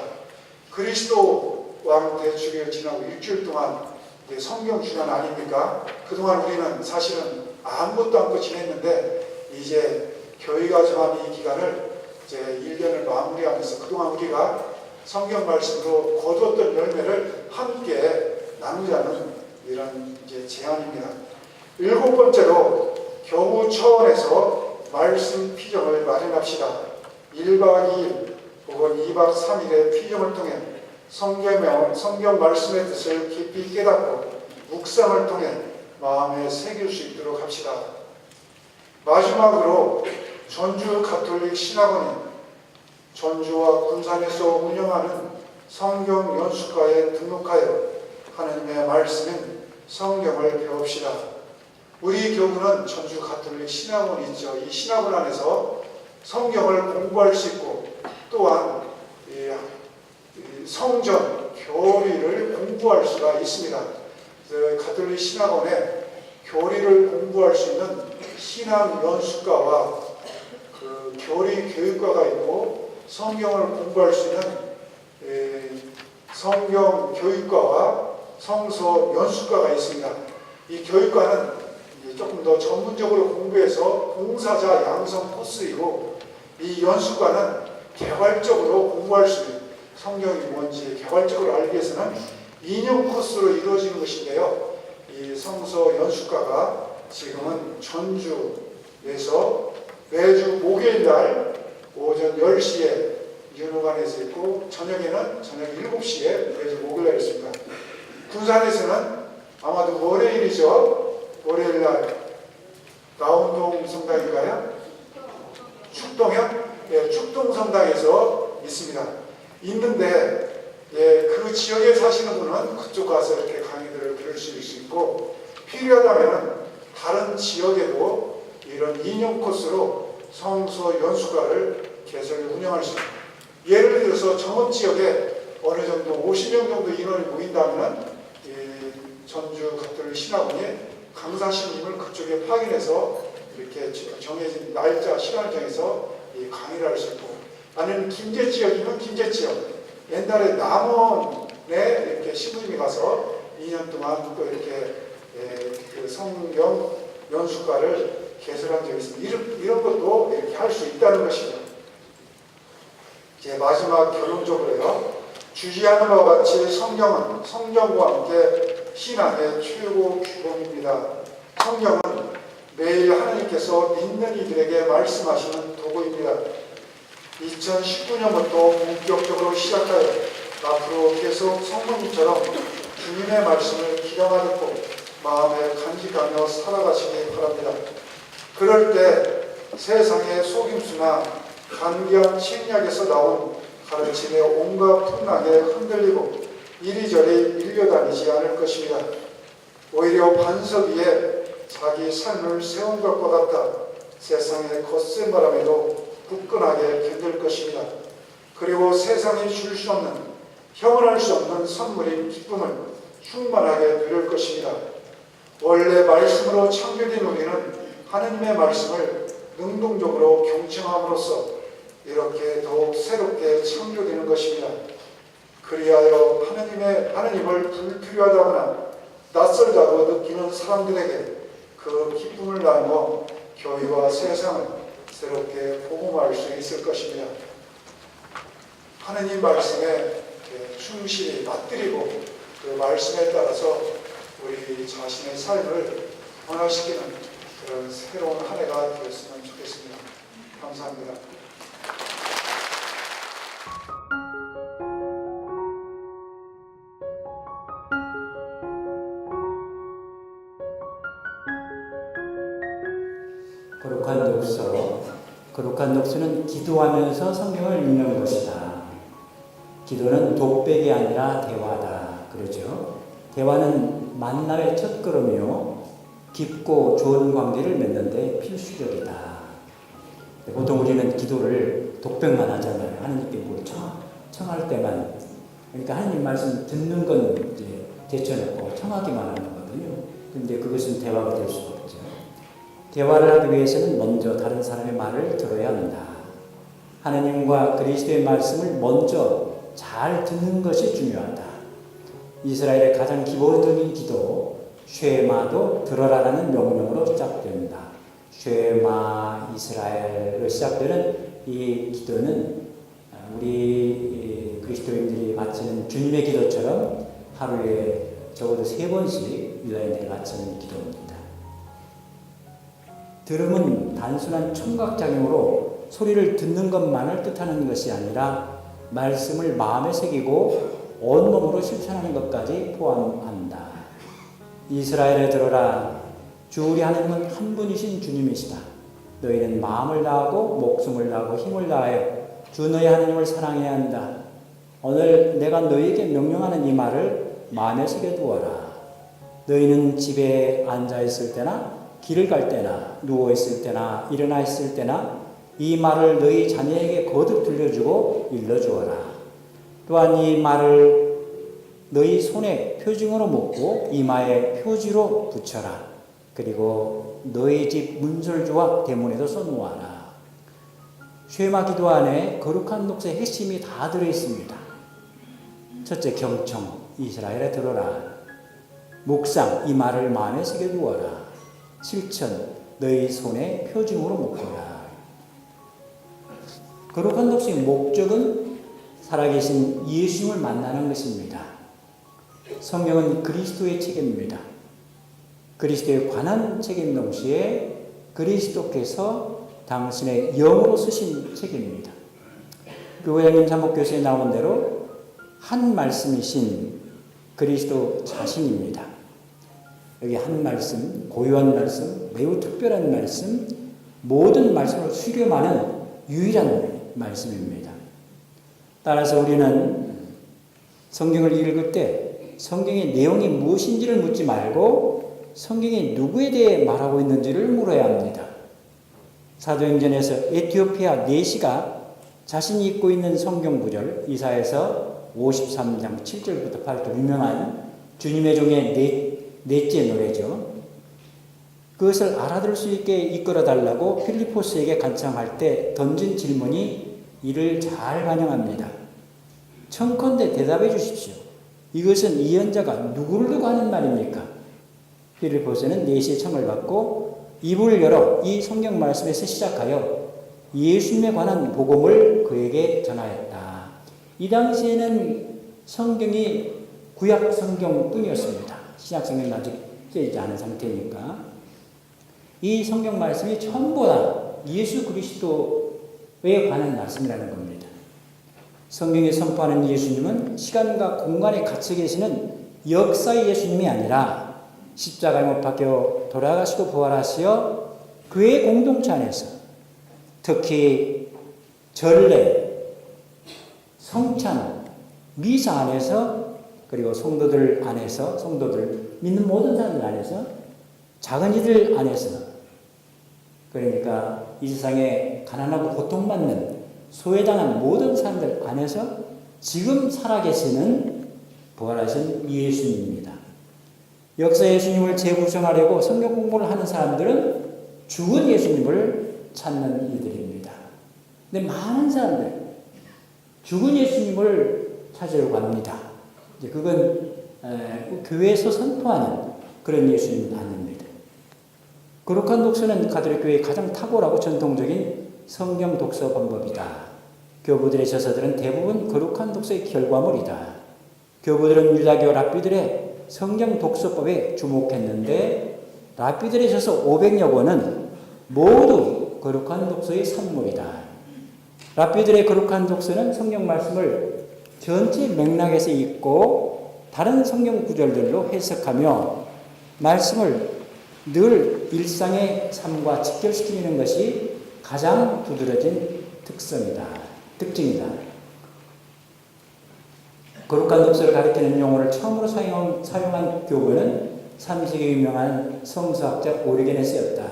그리스도 왕 대축일 지나고 일주일 동안 성경 주간 아닙니까? 그동안 우리는 사실은 아무것도 않고 지냈는데 이제 교회가 정한 이 기간을 이제 1년을 마무리하면서 그동안 우리가 성경 말씀으로 거두었던 열매를 함께 나누자는 이런 이제 제안입니다. 7번째로 교구 차원에서 말씀 피정을 마련합시다. 1박 2일 혹은 2박 3일의 피정을 통해 성경 말씀의 뜻을 깊이 깨닫고 묵상을 통해 마음에 새길 수 있도록 합시다. 마지막으로 전주 가톨릭 신학원인 전주와 군산에서 운영하는 성경 연수과에 등록하여 하나님의 말씀인 성경을 배웁시다. 우리 교구는 전주 가톨릭 신학원이 있죠. 이 신학원 안에서 성경을 공부할 수 있고 또한 성전, 교리를 공부할 수가 있습니다. 가톨릭 신학원에 교리를 공부할 수 있는 신학 연수과와 그 교리 교육과가 있고 성경을 공부할 수 있는 성경 교육과와 성서 연수과가 있습니다. 이 교육과는 조금 더 전문적으로 공부해서 봉사자 양성 코스이고 이 연수과는 개발적으로 공부할 수 있는 성경이 뭔지 개발적으로 알기 위해서는 2년 코스로 이루어지는 것인데요. 이 성서 연수과가 지금은 전주에서 매주 목요일날 오전 10시에 윤호관에서 있고 저녁에는 저녁 7시에 매주 목요일날 있습니다. 군산에서는 아마도 월요일이죠. 월요일날 나운동 성당인가요? 축동이요? 네, 축동 성당에서 있습니다. 있는데 그 지역에 사시는 분은 그쪽 가서 이렇게 강의들을 들을 수 있고 필요하다면 다른 지역에도 이런 2년 코스로 성서 연수과를 개설해 운영할 수 있습니다. 예를 들어서 정읍 지역에 어느 정도 50명 정도 인원이 모인다면 전주 가톨릭 신학원이 강사 신임을 그쪽에 파견해서 이렇게 정해진 날짜 시간을 정해서 강의를 할 수 있고 아니면 김제 지역이면 김제 지역 옛날에 남원에 이렇게 신부님이 가서 2년 동안 또 이렇게 그 성경 연수과를 개설한 적이 있습니다. 이런 것도 이렇게 할 수 있다는 것이죠. 이제 마지막 결론적으로요. 주지하는 바와 같이 성경은 성경과 함께 신앙의 최고 규범입니다. 성경은 매일 하나님께서 믿는 이들에게 말씀하시는 도구입니다. 2019년부터 본격적으로 시작하여 앞으로 계속 성모님처럼 주님의 말씀을 귀담아 듣고 마음에 간직하며 살아가시기 바랍니다. 그럴 때 세상의 속임수나 간교한 책략에서 나온 가르침에 온갖 풍랑에 흔들리고 이리저리 밀려다니지 않을 것입니다. 오히려 반석 위에 자기 삶을 세운 것과 같아 세상의 거센 바람에도 굳건하게 견딜 것입니다. 그리고 세상이 줄 수 없는, 형언할 수 없는 선물인 기쁨을 충만하게 누릴 것입니다. 원래 말씀으로 창조된 우리는 하느님의 말씀을 능동적으로 경청함으로써 이렇게 더욱 새롭게 창조되는 것입니다. 그리하여 하느님을 불필요하다거나 낯설다고 느끼는 사람들에게 그 기쁨을 나누어 교회와 세상을 새롭게 복음할 수 있을 것입니다. 하느님 말씀에 충실히 맞들이고 그 말씀에 따라서 우리 자신의 삶을 변화시키는 그런 새로운 한 해가 되었으면 좋겠습니다. 감사합니다. 거룩한 독서. 거룩한 독서는 기도하면서 성경을 읽는 것이다. 기도는 독백이 아니라 대화다. 그러죠. 대화는 만남의 첫걸음이요, 깊고 좋은 관계를 맺는 데 필수적이다. 보통 우리는 기도를 독백만 하잖아요. 하느님께 뭘 청할 때만. 그러니까 하느님 말씀 듣는 건 이제 제쳐놓고 청하기만 하는 거거든요. 근데 그것은 대화가 될 수 없죠. 대화를 하기 위해서는 먼저 다른 사람의 말을 들어야 한다. 하느님과 그리스도의 말씀을 먼저 잘 듣는 것이 중요하다. 이스라엘의 가장 기본적인 기도, 쉐마도 들어라라는 명령으로 시작된다. 쉐마 이스라엘로 시작되는 이 기도는 우리 그리스도인들이 바치는 주님의 기도처럼 하루에 적어도 3번씩 유다인들이 바치는 기도입니다. 들음은 단순한 청각작용으로 소리를 듣는 것만을 뜻하는 것이 아니라 말씀을 마음에 새기고 온몸으로 실천하는 것까지 포함한다. 이스라엘에 들어라. 주 우리 하나님은 한 분이신 주님이시다. 너희는 마음을 다하고 목숨을 다하고 힘을 다하여 주 너희 하나님을 사랑해야 한다. 오늘 내가 너희에게 명령하는 이 말을 마음에 새겨두어라. 너희는 집에 앉아있을 때나 길을 갈 때나 누워있을 때나 일어나 있을 때나 이 말을 너희 자녀에게 거듭 들려주고 일러주어라. 또한 이 말을 너희 손에 표징으로 묶고 이마에 표지로 붙여라. 그리고 너희 집 문설주와 대문에도 써놓아라. 쉐마 기도 안에 거룩한 독서의 핵심이 다 들어있습니다. 첫째, 경청, 이스라엘에 들어라. 묵상, 이 말을 마음에 새겨두어라. 실천, 너희 손에 표징으로 묶어라. 거룩한 독서의 목적은 살아계신 예수님을 만나는 것입니다. 성경은 그리스도의 책입니다. 그리스도에 관한 책인 동시에 그리스도께서 당신의 영으로 쓰신 책입니다. 교회장님 사목교수에 나온 대로 한 말씀이신 그리스도 자신입니다. 여기 한 말씀, 고유한 말씀, 매우 특별한 말씀, 모든 말씀을 수렴하는 유일한 말씀입니다. 따라서 우리는 성경을 읽을 때 성경의 내용이 무엇인지를 묻지 말고 성경이 누구에 대해 말하고 있는지를 물어야 합니다. 사도행전에서 에티오피아 내시가 자신이 입고 있는 성경 구절, 이사야서 53장 7절부터 8절 유명한 주님의 종의 넷째 노래죠. 그것을 알아들을 수 있게 이끌어달라고 필리포스에게 간청할 때 던진 질문이 이를 잘 반영합니다. 청컨대 대답해 주십시오. 이것은 이언자가 누구를 두고 하는 말입니까? 필리포스는 내시의 청을 받고 입을 열어 이 성경 말씀에서 시작하여 예수님에 관한 복음을 그에게 전하였다. 이 당시에는 성경이 구약 성경뿐이었습니다. 신약 성경은 아직 쓰이지 않은 상태니까. 이 성경 말씀이 전부 다 예수 그리스도에 관한 말씀이라는 겁니다. 성경에 선포하는 예수님은 시간과 공간에 갇혀 계시는 역사의 예수님이 아니라 십자가에 못 박혀 돌아가시고 부활하시어 그의 공동체 안에서 특히 전례, 성찬, 미사 안에서 그리고 성도들 안에서, 성도들, 믿는 모든 사람들 안에서, 작은 이들 안에서, 그러니까 이 세상에 가난하고 고통받는 소외당한 모든 사람들 안에서 지금 살아계시는 부활하신 예수님입니다. 역사 예수님을 재구성하려고 성경 공부를 하는 사람들은 죽은 예수님을 찾는 이들입니다. 근데 많은 사람들 죽은 예수님을 찾으려고 합니다. 이제 그건 교회에서 선포하는 그런 예수님은 아닙니다. 거룩한 독서는 가톨릭 교회의 가장 탁월하고 전통적인 성경 독서 방법이다. 교부들의 저서들은 대부분 거룩한 독서의 결과물이다. 교부들은 유다교 랍비들의 성경 독서법에 주목했는데 랍비들의 저서 500여 권은 모두 거룩한 독서의 산물이다. 랍비들의 거룩한 독서는 성경 말씀을 전체 맥락에서 읽고 다른 성경 구절들로 해석하며 말씀을 늘 일상의 삶과 직결시키는 것이 가장 두드러진 특징이다. 거룩한 독서를 가리키는 용어를 처음으로 사용한 교부는 3세기 유명한 성서학자 오리겐에 쓰였다.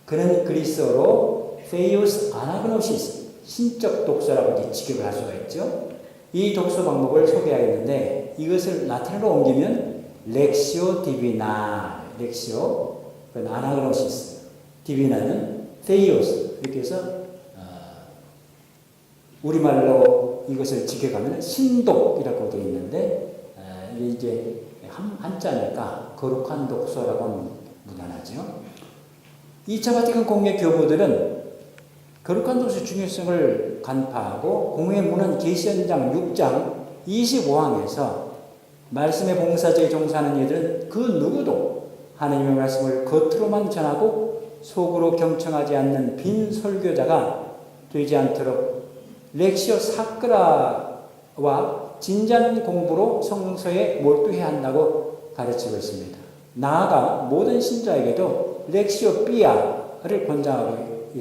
그는 그리스어로 페이오스 아나그노시스, 신적 독서라고 직역을 할 수가 있죠. 이 독서 방법을 소개하겠는데 이것을 라틴어로 옮기면 렉시오 디비나, 렉시오, 아나그노시스, 디비나는 페이오스, 이렇게 해서 우리말로 이것을 직역하면 신독이라고 되어 있는데 이게 이제 한자니까 거룩한 독서라고 무난하죠. 2차 바티칸 공회 교부들은 거룩한 독서의 중요성을 간파하고 공회 문헌 계시연장 6장 25항에서 말씀의 봉사자에 종사하는 이들은 그 누구도 하나님의 말씀을 겉으로만 전하고 속으로 경청하지 않는 빈 설교자가 되지 않도록 렉시오 사크라와 진지한 공부로 성서에 몰두해야 한다고 가르치고 있습니다. 나아가 모든 신자에게도 렉시오 삐아를 권장하고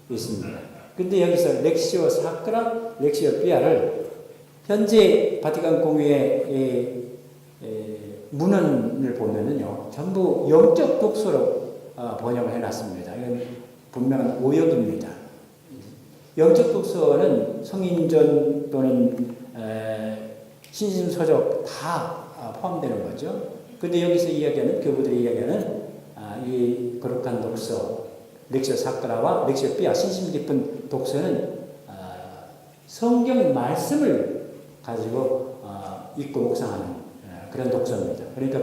있습니다. 근데 여기서 렉시오 사크라, 렉시오 삐아를 현재 바티칸 공회의 문헌을 보면은요, 전부 영적 독서로 번역을 해놨습니다. 이건 분명한 오역입니다. 영적 독서는 성인전 또는 신심서적 다 포함되는 거죠. 근데 여기서 이야기하는, 교부들이 이야기하는 이 거룩한 독서, 렉시오 사크라와 렉시오 삐아, 신심 깊은 독서는 성경 말씀을 가지고 읽고 묵상하는 그런 독서입니다. 그러니까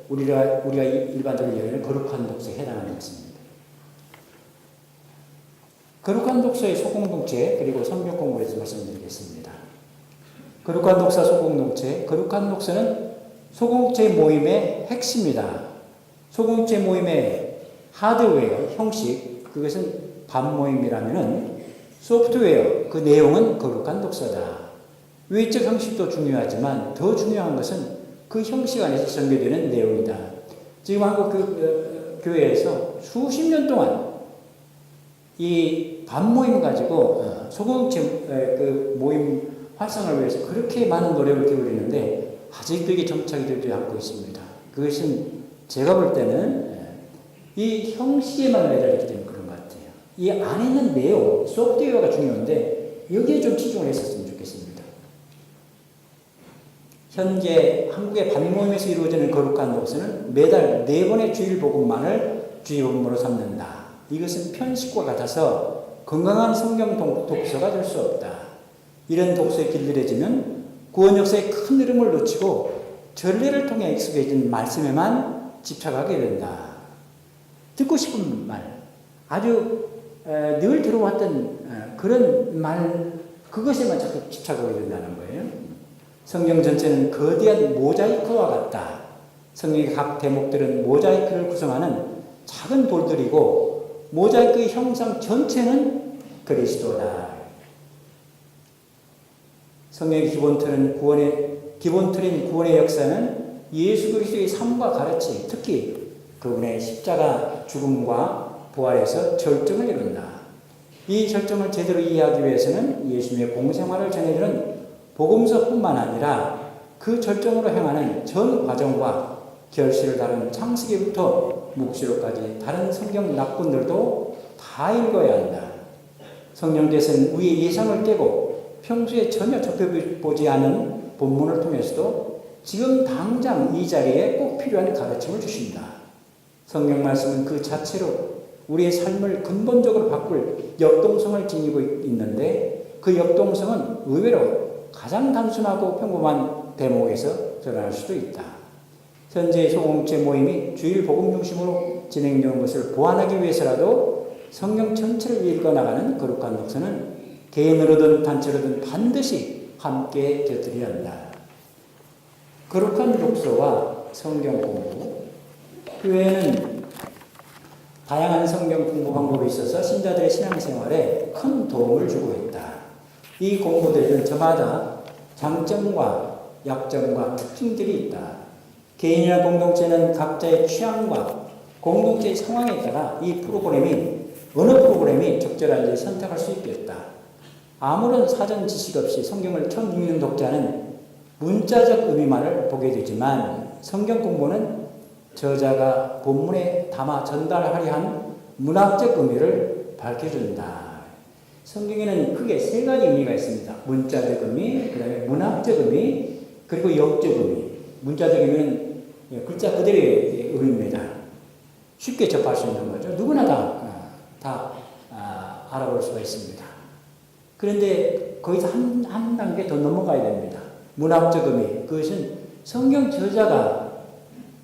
우리가 일반적으로 이야기하는 거룩한 독서에 해당하는 것입니다. 거룩한 독서의 소공동체 그리고 성경 공부에 대해서 말씀드리겠습니다. 거룩한 독서 소공동체, 거룩한 독서는 소공동체 모임의 핵심이다. 소공동체 모임의 하드웨어, 형식, 그것은 밤모임이라면은 소프트웨어, 그 내용은 거룩한 독서다. 외적 형식도 중요하지만 더 중요한 것은 그 형식 안에서 전개되는 내용이다. 지금 한국 교회에서 수십 년 동안 이 밤모임 가지고 소공동체 그 모임 활성화를 위해서 그렇게 많은 노력을 기울이는데 아직도 이게 정착이 되지 않고 있습니다. 그것은 제가 볼 때는 이 형식에만 매달리기 때문에 그런 것 같아요. 이 안에 있는 내용, 소프트웨어가 중요한데 여기에 좀 치중을 했었으면 좋겠습니다. 현재 한국의 밤모임에서 이루어지는 거룩한 독서는 매달 4번의 주일복음만을 주일복음으로 삼는다. 이것은 편식과 같아서 건강한 성경 독서가 될 수 없다. 이런 독서에 길들여지면 구원 역사의 큰 흐름을 놓치고 전례를 통해 익숙해진 말씀에만 집착하게 된다. 듣고 싶은 말, 아주 늘 들어왔던 그런 말, 그것에만 자꾸 집착하게 된다는 거예요. 성경 전체는 거대한 모자이크와 같다. 성경의 각 대목들은 모자이크를 구성하는 작은 돌들이고 모자이크의 형상 전체는 그리스도다. 성경의 기본틀인 구원의 역사는 예수 그리스도의 삶과 가르침, 특히 그분의 십자가 죽음과 부활에서 절정을 이룬다. 이 절정을 제대로 이해하기 위해서는 예수님의 공생활을 전해주는 복음서뿐만 아니라 그 절정으로 향하는 전 과정과 결실을 다룬 창세기부터 묵시록까지 다른 성경 낙본들도 다 읽어야 한다. 성령께서는 우리의 예상을 깨고 평소에 전혀 접해보지 않은 본문을 통해서도 지금 당장 이 자리에 꼭 필요한 가르침을 주신다. 성경 말씀은 그 자체로 우리의 삶을 근본적으로 바꿀 역동성을 지니고 있는데 그 역동성은 의외로 가장 단순하고 평범한 대목에서 드러날 수도 있다. 현재 소공체 모임이 주일 복음 중심으로 진행되는 것을 보완하기 위해서라도 성경 전체를 읽어나가는 거룩한 독서는 개인으로든 단체로든 반드시 함께 곁들여야 한다. 거룩한 독서와 성경 공부, 그 외에는 다양한 성경 공부 방법이 있어서 신자들의 신앙생활에 큰 도움을 주고 있다. 이 공부들은 저마다 장점과 약점과 특징들이 있다. 개인이나 공동체는 각자의 취향과 공동체의 상황에 따라 이 프로그램이 어느 프로그램이 적절한지 선택할 수 있겠다. 아무런 사전 지식 없이 성경을 처음 읽는 독자는 문자적 의미만을 보게 되지만 성경 공부는 저자가 본문에 담아 전달하려 한 문학적 의미를 밝혀준다. 성경에는 크게 세 가지 의미가 있습니다. 문자적 의미, 그 다음에 문학적 의미, 그리고 영적 의미. 문자적 의미는 글자 그대로의 의미입니다. 쉽게 접할 수 있는 거죠. 누구나 다 알아볼 수가 있습니다. 그런데 거기서 한 단계 더 넘어가야 됩니다. 문학적 의미. 그것은 성경 저자가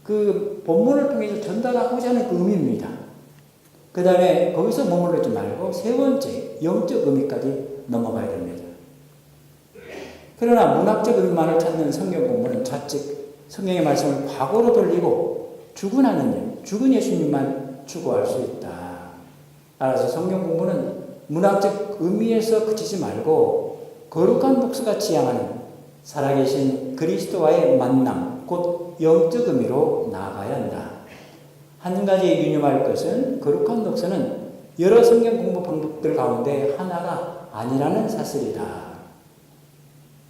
그 본문을 통해서 전달하고자 하는 그 의미입니다. 그 다음에 거기서 머무르지 말고 세 번째 영적 의미까지 넘어가야 됩니다. 그러나 문학적 의미만을 찾는 성경 공부는 자칫 성경의 말씀을 과거로 돌리고 죽은 하느님, 죽은 예수님만 추구할 수 있다. 따라서 성경 공부는 문학적 의미에서 그치지 말고 거룩한 독서가 지향하는 살아계신 그리스도와의 만남, 곧 영적 의미로 나아가야 한다. 한 가지 유념할 것은 거룩한 독서는 여러 성경 공부 방법들 가운데 하나가 아니라는 사실이다.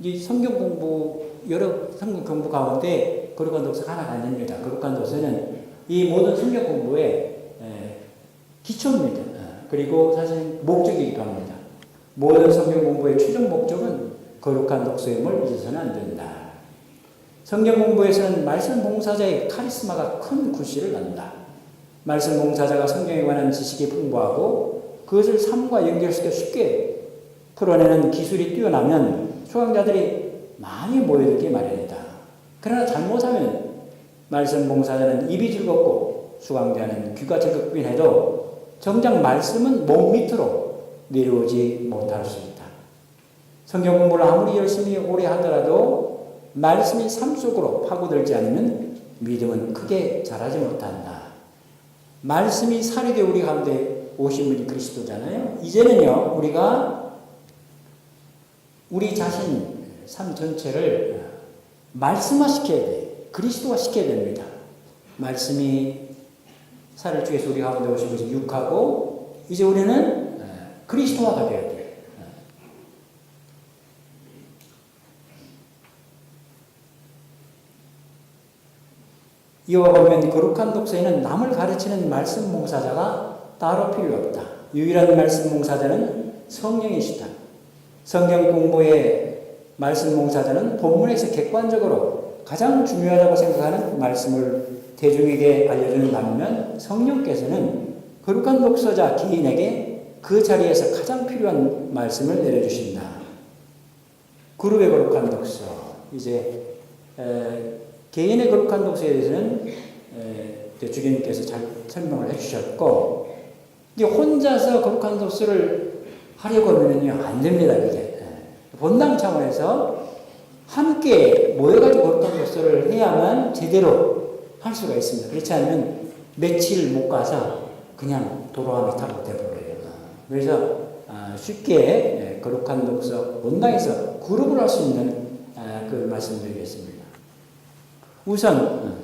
이 성경 공부, 여러 성경 공부 가운데 거룩한 독서가 하나가 아닙니다. 거룩한 독서는 이 모든 성경 공부의 기초입니다. 그리고 사실 목적이기도 합니다. 모든 성경 공부의 최종 목적은 거룩한 독서임을 잊어서는 안 된다. 성경 공부에서는 말씀 봉사자의 카리스마가 큰 굿시를 난다. 말씀 봉사자가 성경에 관한 지식이 풍부하고 그것을 삶과 연결시켜 쉽게 풀어내는 기술이 뛰어나면 수강자들이 많이 모여들기 마련이다. 그러나 잘못하면 말씀 봉사자는 입이 즐겁고 수강자는 귀가 즐겁긴 해도 정작 말씀은 몸 밑으로 내려오지 못할 수 있다. 성경 공부를 아무리 열심히 오래 하더라도 말씀이 삶 속으로 파고들지 않으면 믿음은 크게 자라지 못한다. 말씀이 살이 되어 우리 가운데 오신 분이 그리스도잖아요. 이제는요, 우리가 우리 자신 삶 전체를 말씀화시켜야 돼. 그리스도화 시켜야 됩니다. 말씀이 살을 주에서 우리 가운데 오신 것이 육하고 이제 우리는 그리스도화가 되어야 돼요. 이와 보면 거룩한 독서에는 남을 가르치는 말씀 봉사자가 따로 필요 없다. 유일한 말씀 봉사자는 성령이시다. 성경 공부의 말씀 봉사자는 본문에서 객관적으로 가장 중요하다고 생각하는 말씀을 대중에게 알려주는 반면 성령께서는 거룩한 독서자 개인에게 그 자리에서 가장 필요한 말씀을 내려주신다. 그룹의 거룩한 독서. 이제 개인의 거룩한 독서에 대해서는 주기님께서 잘 설명을 해주셨고, 이제 혼자서 거룩한 독서를 하려고 하면요 안 됩니다. 그게 본당 차원에서 함께 모여가지고 거룩한 독서를 해야만 제대로 할 수가 있습니다. 그렇지 않으면 며칠 못 가서 그냥 도로함이 타고 돼버려요. 그래서 쉽게 거룩한 독서 본당에서 그룹을 할 수 있는 그 말씀드리겠습니다. 우선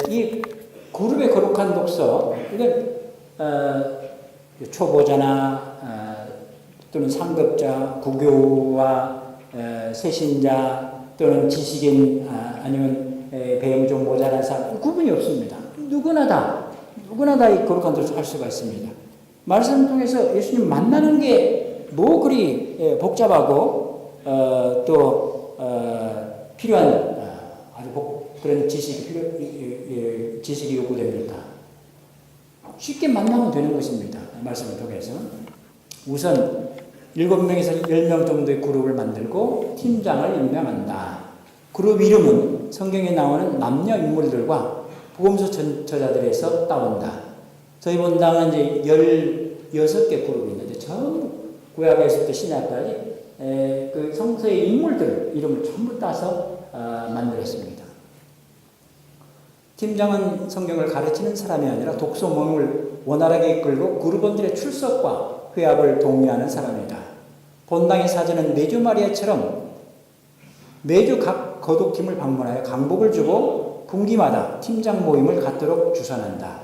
이 그룹의 거룩한 독서, 이건 초보자나 또는 상급자, 구교와 새신자 또는 지식인 아니면 배움이 좀 모자란 사람 구분이 없습니다. 누구나 다 이 거룩한 도를 할 수가 있습니다. 말씀을 통해서 예수님 만나는 게 뭐 그리 복잡하고 또 필요한 아주 그런 지식이 요구됩니다. 쉽게 만나면 되는 것입니다. 말씀을 통해서 우선 7명에서 10명 정도의 그룹을 만들고 팀장을 임명한다. 그룹 이름은 성경에 나오는 남녀 인물들과 복음서 저자들에서 따온다. 저희 본당은 이제 16개 그룹이 있는데 전부 구약에서부터 신약까지 그 성서의 인물들 이름을 전부 따서 만들었습니다. 팀장은 성경을 가르치는 사람이 아니라 독서 모임을 원활하게 이끌고 그룹원들의 출석과 회합을 독려하는 사람이다. 본당의 사제는 매주 마리아처럼 매주 각 거독팀을 방문하여 강복을 주고 분기마다 팀장 모임을 갖도록 주선한다.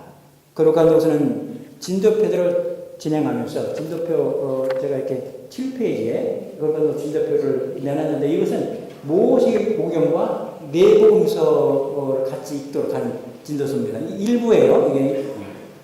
거룩한 도서는 진도표들을 진행하면서 진도표 제가 이렇게 7페이지에 거룩한 진도표를 내놨는데 이것은 모세오경과 내복음서를 같이 읽도록 하는 진도서입니다. 일부예요. 이게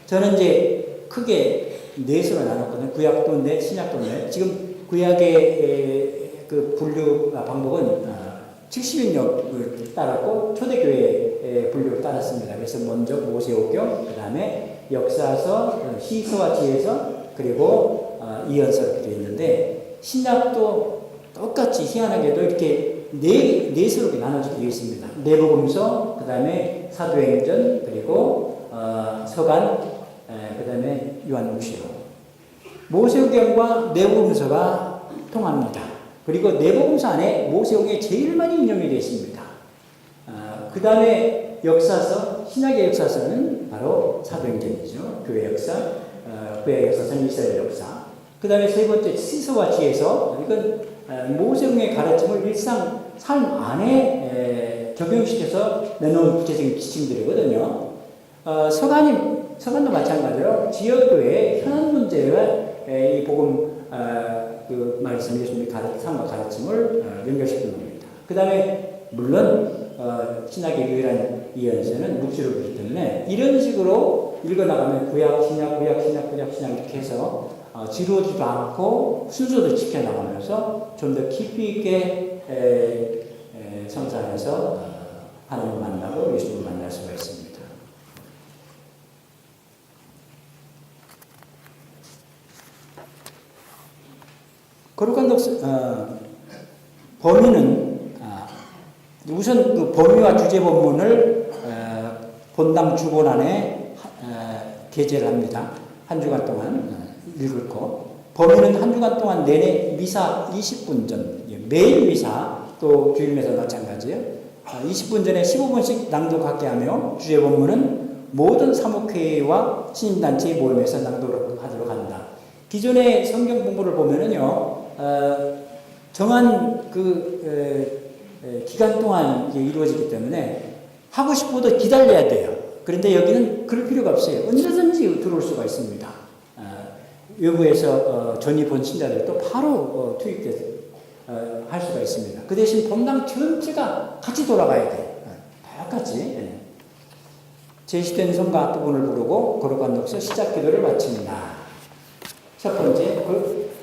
저는 이제 크게 넷으로 나눴거든요. 구약도 넷, 신약도 넷. 지금 구약의 그 분류 방법은 70인역을 따랐고 초대교회 분류를 따랐습니다. 그래서 먼저 모세오경, 그 다음에 역사서, 시서와 지혜서, 그리고 이언서로 되어 있는데 신약도 똑같이 희한하게도 이렇게 넷으로 나눠져 되어 있습니다. 내복음서, 그 다음에 사도행전, 그리고 서간, 그 다음에 요한복음서. 모세오경과 내복음서가 통합니다. 그리고 내복음서 안에 모세오경이 제일 많이 인용이 되어 있습니다. 그 다음에 역사서, 신약의 역사서는 바로 사도행전이죠. 교회 역사, 구약 역사서는 이스라엘 역사. 그 다음에 세 번째 시서와 지혜서. 이건 모세오경의 가르침을 일상 삶 안에 적용시켜서 내놓은 구체적인 지침들이거든요. 서간도 마찬가지로 지역교회의 현안 문제와 이 복음 그 말씀 예수님의 삶과 가르침을 연결시키는 겁니다. 그 다음에 물론 신학의 유일한 이언서는 묵시로 보기 때문에 이런 식으로 읽어나가면 구약, 신약, 구약, 신약, 구약, 신약 이렇게 해서 지루하지도 않고 순서도 지켜나가면서 좀 더 깊이 있게 성사 안에서 하나님을 만나고 예수님을 만날 수가 있습니다. 거룩한 독서 범위는 우선 그 범위와 주제 본문을 본당 주본안에 게재를 합니다. 한 주간 동안 읽을 거. 범위는 한 주간 동안 내내 미사 20분 전, 매일 미사 또 주일 미사 마찬가지예요. 20분 전에 15분씩 낭독하게 하며 주제 본문은 모든 사목회와 신임단체의 모임에서 낭독하도록 한다. 기존의 성경 공부를 보면은요, 정한 기간 동안 이루어지기 때문에 하고 싶어도 기다려야 돼요. 그런데 여기는 그럴 필요가 없어요. 언제든지 들어올 수가 있습니다. 외부에서 전입 신자들도 바로 투입돼서 할 수가 있습니다. 그 대신 본당 전체가 같이 돌아가야 돼요. 똑같이. 제시된 성가 앞부분을 부르고 거룩한 독서 시작 기도를 마친다. 첫 번째,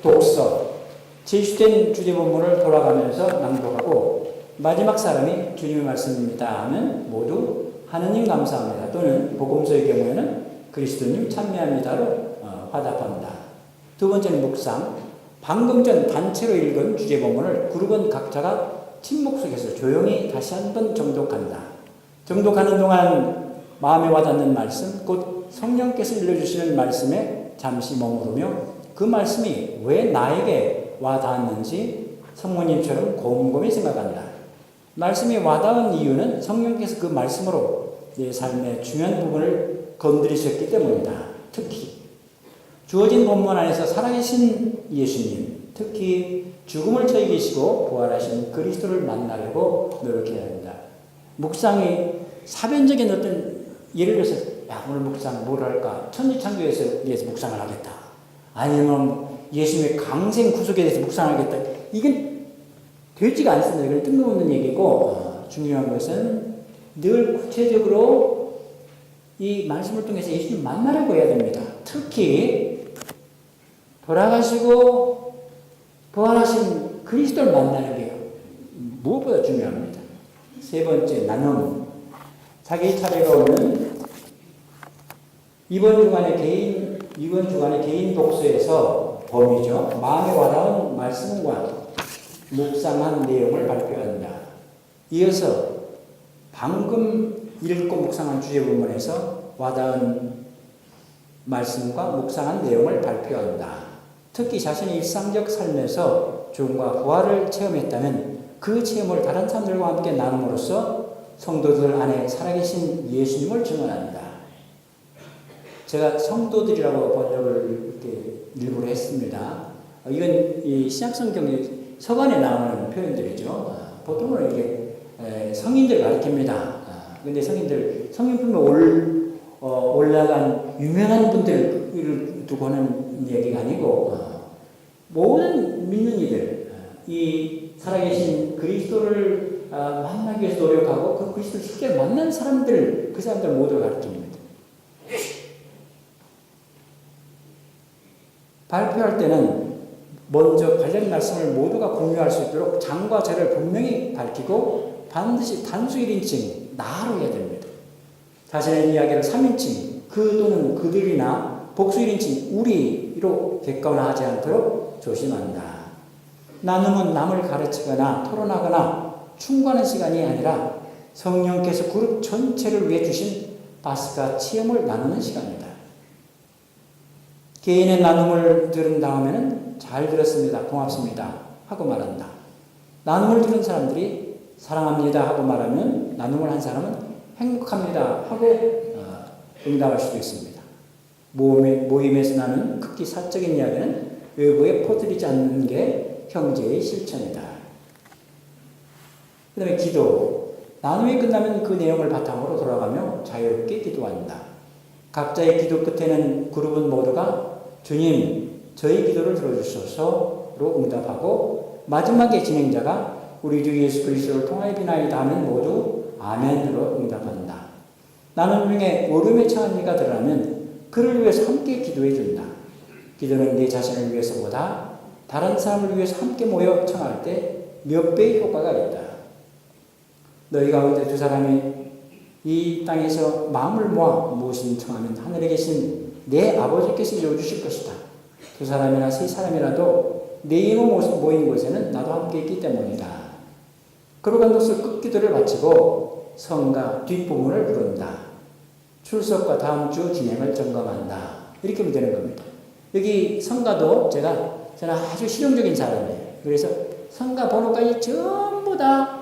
독서. 제시된 주제 본문을 돌아가면서 낭독하고 마지막 사람이 주님의 말씀입니다 하면 모두 하느님 감사합니다 또는 복음서의 경우에는 그리스도님 찬미합니다로 화답합니다. 두 번째는 묵상. 방금 전 단체로 읽은 주제 본문을 그룹은 각자가 침묵 속에서 조용히 다시 한번 정독한다. 정독하는 동안 마음에 와닿는 말씀, 곧 성령께서 일러주시는 말씀에 잠시 머무르며 그 말씀이 왜 나에게 와닿았는지 성모님처럼 곰곰이 생각한다. 말씀이 와닿은 이유는 성령께서 그 말씀으로 내 삶의 중요한 부분을 건드리셨기 때문이다. 특히 주어진 본문 안에서 살아계신 예수님, 특히 죽음을 처이시고 부활하신 그리스도를 만나려고 노력해야 한다. 묵상이 사변적인 어떤 예를 들어서 오늘 묵상 뭘 할까? 천지창조에 대해서 묵상을 하겠다. 아니면 예수님의 강생 구속에 대해서 묵상하겠다. 이건 되지가 않습니다. 이건 뜬금없는 얘기고 중요한 것은 늘 구체적으로 이 말씀을 통해서 예수님 만나려고 해야 됩니다. 특히 돌아가시고 부활하신 그리스도를 만나는 게 무엇보다 중요합니다. 세 번째, 나눔. 자기 차례가 오는 이번 주간의 개인 독서에서 범위죠. 마음에 와닿은 말씀과 묵상한 내용을 발표한다. 이어서 방금 읽고 묵상한 주제 부분에서 와닿은 말씀과 묵상한 내용을 발표한다. 특히 자신의 일상적 삶에서 죽음과 부활을 체험했다면 그 체험을 다른 사람들과 함께 나눔으로써 성도들 안에 살아계신 예수님을 증언한다. 제가 성도들이라고 번역을 이렇게 일부러 했습니다. 이건 이 신약성경의 서간에 나오는 표현들이죠. 보통은 이게 성인들 가리킵니다. 근데 성인품에 올라간 유명한 분들을 두고 하는 얘기가 아니고, 모든 믿는 이들, 이 살아계신 그리스도를 만나기 위해서 노력하고 그 그리스도를 실제 만난 사람들, 그 사람들 모두를 가르칩니다. 발표할 때는 먼저 관련 말씀을 모두가 공유할 수 있도록 장과 절을 분명히 밝히고 반드시 단수 1인칭, 나로 해야 됩니다. 자신의 이야기를 3인칭, 그 또는 그들이나 복수 1인칭, 우리로 객관화하지 않도록 조심한다. 나눔은 남을 가르치거나 토론하거나 충고하는 시간이 아니라 성령께서 그룹 전체를 위해 주신 파스카 체험을 나누는 시간이다. 개인의 나눔을 들은 다음에는 잘 들었습니다, 고맙습니다 하고 말한다. 나눔을 들은 사람들이 사랑합니다 하고 말하면 나눔을 한 사람은 행복합니다 하고 응답할 수도 있습니다. 모임에서 나눈 극히 사적인 이야기는 외부에 퍼뜨리지 않는 게 형제의 실천이다. 그 다음에 기도. 나눔이 끝나면 그 내용을 바탕으로 돌아가며 자유롭게 기도한다. 각자의 기도 끝에는 그룹은 모두가 주님, 저희 기도를 들어주소서로 응답하고 마지막에 진행자가 우리 주 예수 그리스도를 통하여 비나이다 하면 모두 아멘으로 응답한다. 나눔 중에 오름에 처한 이가 드러나면 그를 위해서 함께 기도해 준다. 기도는 내 자신을 위해서보다 다른 사람을 위해서 함께 모여 청할 때 몇 배의 효과가 있다. 너희 가운데 두 사람이 이 땅에서 마음을 모아 무엇을 청하면 하늘에 계신 내 아버지께서 이루어주실 것이다. 두 사람이나 세 사람이라도 내 이름으로 모인 곳에는 나도 함께 있기 때문이다. 그러간도서 끝기도를 마치고 성가 뒷부분을 부른다. 출석과 다음 주 진행을 점검한다. 이렇게 하면 되는 겁니다. 여기 성가도 저는 아주 실용적인 사람이에요. 그래서 성가 번호까지 전부 다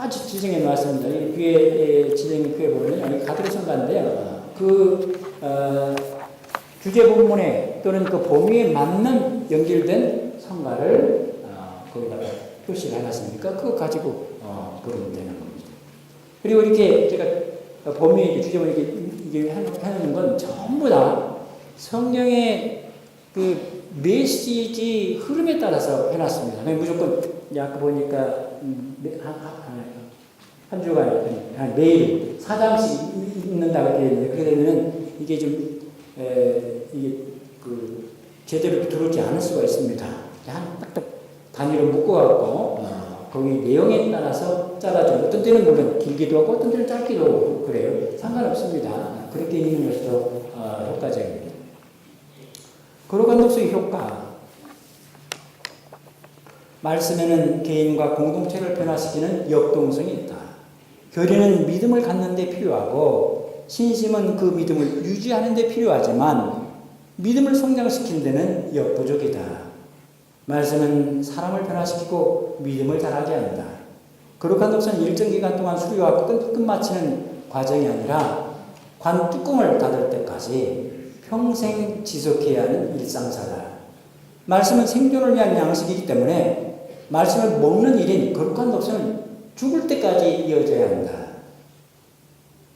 지정해 놨습니다. 이 뒤에 지정표에 보면 여기 가드로 성가인데요. 주제 본문에 또는 그 범위에 맞는 연결된 성가를 거기다가 표시를 해놨으니까 그거 가지고 부르면 되는 겁니다. 그리고 이렇게 제가 범위 주제 본문 이게 하는 건 전부 다 성경의 그 메시지 흐름에 따라서 해놨습니다. 무조건 아까 보니까 한 주간 매일 4장씩 읽는다고 되어 있는데, 그렇게 되면 이게 좀 이게 그 제대로 들어오지 않을 수가 있습니다. 딱딱 단위로 묶어갖고 거기 내용에 따라서 잘라줘. 어떤 때는 물론 길기도 하고 어떤 때는 짧기도 하고 그래요. 상관없습니다. 그렇게 읽는 것이 더 효과적입니다. 거룩한 독서의 효과. 말씀에는 개인과 공동체를 변화시키는 역동성이 있다. 교리는 믿음을 갖는 데 필요하고 신심은 그 믿음을 유지하는 데 필요하지만 믿음을 성장시키는 데는 역부족이다. 말씀은 사람을 변화시키고 믿음을 자라게 한다. 거룩한 독서는 일정 기간 동안 수료하고 끝마치는 과정이 아니라 관 뚜껑을 닫을 때까지 평생 지속해야 하는 일상사다. 말씀은 생존을 위한 양식이기 때문에 말씀을 먹는 일인 거룩한 독서는 죽을 때까지 이어져야 한다.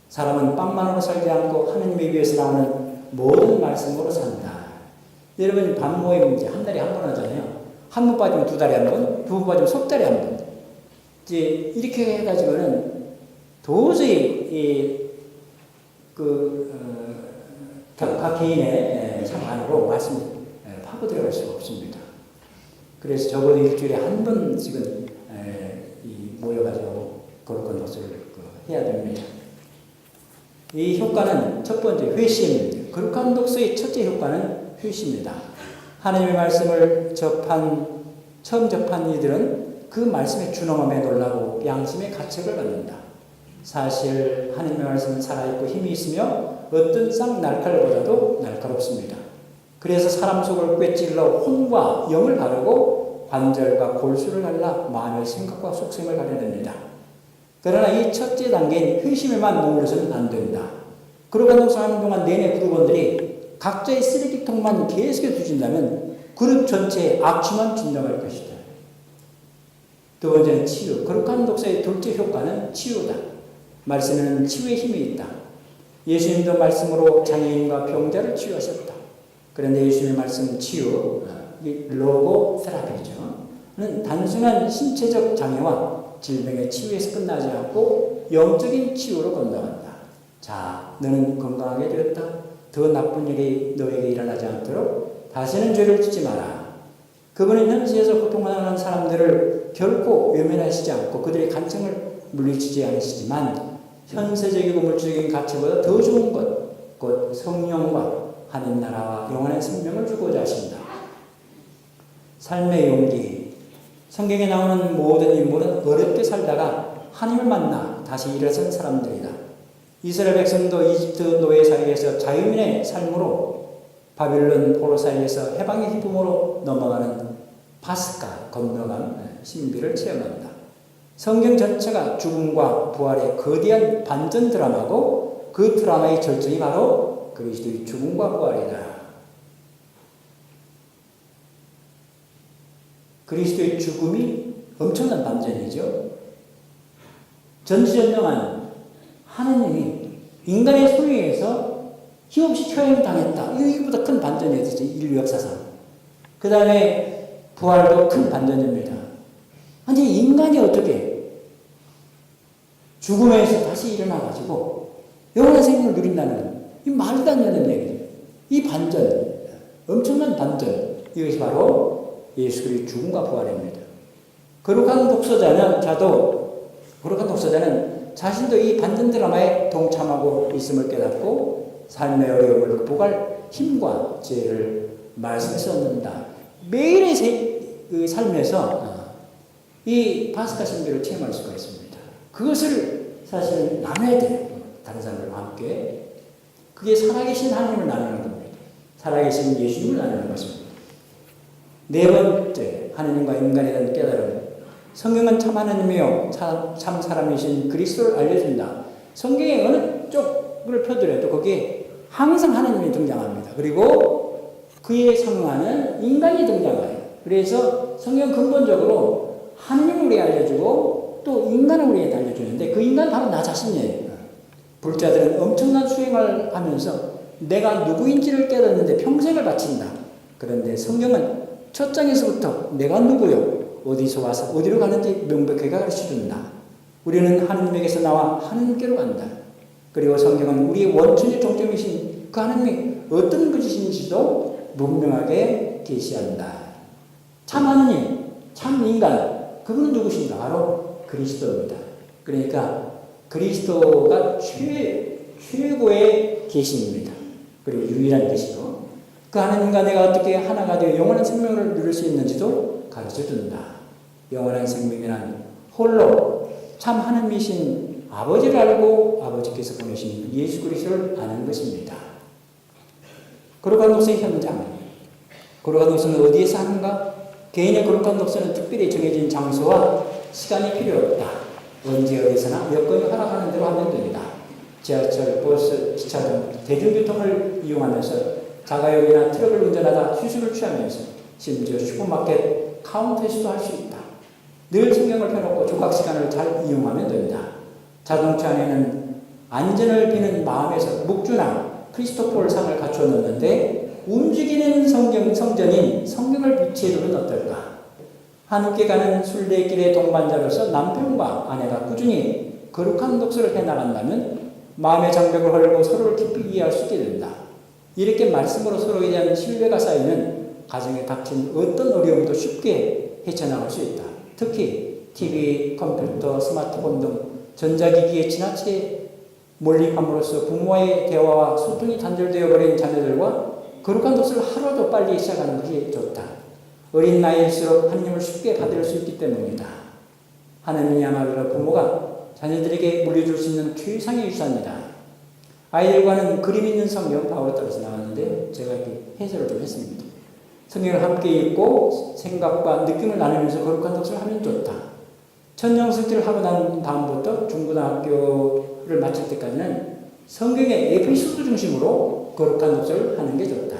사람은 빵만으로 살지 않고 하느님에 위해서 나오는 모든 말씀으로 산다. 여러분 반 모임 이제 한 달에 한 번 하잖아요. 한 번 빠지면 두 달에 한 번, 두 번 빠지면 석 달에 한 번. 이제 이렇게 해가지고는 도저히 각 개인의 삶 안으로 말씀을 파고들어갈 수가 없습니다. 그래서 적어도 일주일에 한 번씩은 모여가지고 거룩한 독서를 해야 됩니다. 이 효과는 첫 번째 회심. 거룩한 독서의 첫째 효과는 회심입니다. 하나님의 말씀을 처음 접한 이들은 그 말씀의 준엄함에 놀라고 양심의 가책을 받는다. 사실 하나님의 말씀은 살아있고 힘이 있으며 어떤 쌍날칼보다도 날카롭습니다. 그래서 사람 속을 꿰찔러 혼과 영을 가르고 관절과 골수를 갈라 마음의 생각과 속셈을 가려냅니다. 그러나 이 첫째 단계인 회심에만 머물러서는 안 된다. 거룩한 독서하는 동안 내내 그룹원들이 각자의 쓰레기통만 계속해 두신다면 그룹 전체의 악취만 진동할 것이다. 두 번째는 치유. 거룩한 독서의 둘째 효과는 치유다. 말씀에는 치유의 힘이 있다. 예수님도 말씀으로 장애인과 병자를 치유하셨다. 그런데 예수님의 말씀 치유, 로고 테라피죠. 는 단순한 신체적 장애와 질병의 치유에서 끝나지 않고 영적인 치유로 건너간다. 자, 너는 건강하게 되었다. 더 나쁜 일이 너에게 일어나지 않도록 다시는 죄를 짓지 마라. 그분은 현세에서 고통하는 사람들을 결코 외면하시지 않고 그들의 간청을 물리치지 않으시지만 현세적이고 물질적인 가치보다 더 좋은 것, 곧 성령과 하나님 나라와 영원한 생명을 주고자 하신다. 삶의 용기. 성경에 나오는 모든 인물은 어렵게 살다가 하나님을 만나 다시 일어선 사람들이다. 이스라엘 백성도 이집트 노예 사이에서 자유민의 삶으로 바빌론 포로 사이에서 해방의 기쁨으로 넘어가는 파스카 건너간 신비를 체험한다. 성경 전체가 죽음과 부활의 거대한 반전 드라마고 그 드라마의 절정이 바로 그리스도의 죽음과 부활이다. 그리스도의 죽음이 엄청난 반전이죠. 전지전능한 하느님이 인간의 소유에서 힘없이 처형당했다. 이거보다 큰 반전이 어디지? 인류 역사상. 그 다음에 부활도 큰 반전입니다. 아니 인간이 어떻게 죽음에서 다시 일어나가지고 영원한 생명을 누린다는 이 말도 안 되는 얘기죠. 이 반전, 엄청난 반전. 이것이 바로 예수 그리스도의 죽음과 부활입니다. 거룩한 독서자는 자신도 이 반전 드라마에 동참하고 있음을 깨닫고 삶의 어려움을 극복할 힘과 지혜를 말씀에서 얻는다. 매일의 삶에서 이 파스카 신비를 체험할 수가 있습니다. 그것을 사실 나눠야 돼요. 다른 사람들과 함께. 그게 살아계신 하나님을 나누는 겁니다. 살아계신 예수님을 나누는 것입니다. 네 번째, 하나님과 인간에 대한 깨달음. 성경은 참 하나님이요 참 사람이신 그리스도를 알려준다. 성경의 어느 쪽을 펴더라도 거기에 항상 하나님이 등장합니다. 그리고 그에 상응하는 인간이 등장해요. 그래서 성경 근본적으로 하나님을 우리에게 알려주고 또 인간을 우리에게 알려주는데 그 인간은 바로 나 자신이에요. 불자들은 엄청난 수행을 하면서 내가 누구인지를 깨닫는데 평생을 바친다. 그런데 성경은 첫 장에서부터 내가 누구요? 어디서 와서 어디로 가는지 명백하게 가르쳐준다. 우리는 하느님에게서 나와 하느님께로 간다. 그리고 성경은 우리의 원천의 정점이신 그 하느님이 어떤 분이신지도 분명하게 계시한다. 참 하느님, 참 인간, 그분은 누구신가? 바로 그리스도입니다. 그러니까 그리스도가 최고의 계시입니다. 그리고 유일한 계시로 그 하나님과 내가 어떻게 하나가 되어 영원한 생명을 누릴 수 있는지도 가르쳐준다. 영원한 생명이란 홀로 참 하나님이신 아버지를 알고 아버지께서 보내신 예수 그리스도를 아는 것입니다. 거룩한 독서의 현장. 거룩한 독서는 어디에서 하는가? 개인의 거룩한 독서는 특별히 정해진 장소와 시간이 필요 없다. 언제 어디서나 여건이 허락하는 대로 하면 됩니다. 지하철, 버스, 기차 등 대중교통을 이용하면서 자가용이나 트럭을 운전하다 휴식을 취하면서 심지어 슈퍼마켓 카운터에서도 할 수 있다. 늘 성경을 펴놓고 조각 시간을 잘 이용하면 됩니다. 자동차 안에는 안전을 비는 마음에서 묵주나 크리스토폴상을 갖춰 놓는데 움직이는 성전인 성경을 비치해 두면 어떨까? 하늘께 가는 순례길의 동반자로서 남편과 아내가 꾸준히 거룩한 독서를 해나간다면 마음의 장벽을 헐고 서로를 깊이 이해할 수 있게 된다. 이렇게 말씀으로 서로에 대한 신뢰가 쌓이는 가정에 닥친 어떤 어려움도 쉽게 헤쳐나갈 수 있다. 특히 TV, 컴퓨터, 스마트폰 등 전자기기에 지나치게 몰입함으로써 부모와의 대화와 소통이 단절되어 버린 자녀들과 거룩한 독서를 하루도 빨리 시작하는 것이 좋다. 어린 나이일수록 하느님을 쉽게 받을 수 있기 때문이다. 하느님이야말로 부모가 자녀들에게 물려줄 수 있는 최상의 유산이다. 아이들과는 그림 있는 성경 바울에 따라서 나왔는데 제가 이렇게 해설을 좀 했습니다. 성경을 함께 읽고 생각과 느낌을 나누면서 거룩한 독서를 하면 좋다. 천년석지를 하고 난 다음부터 중고등학교를 마칠 때까지는 성경의 에피소드 중심으로 거룩한 독서를 하는 게 좋다.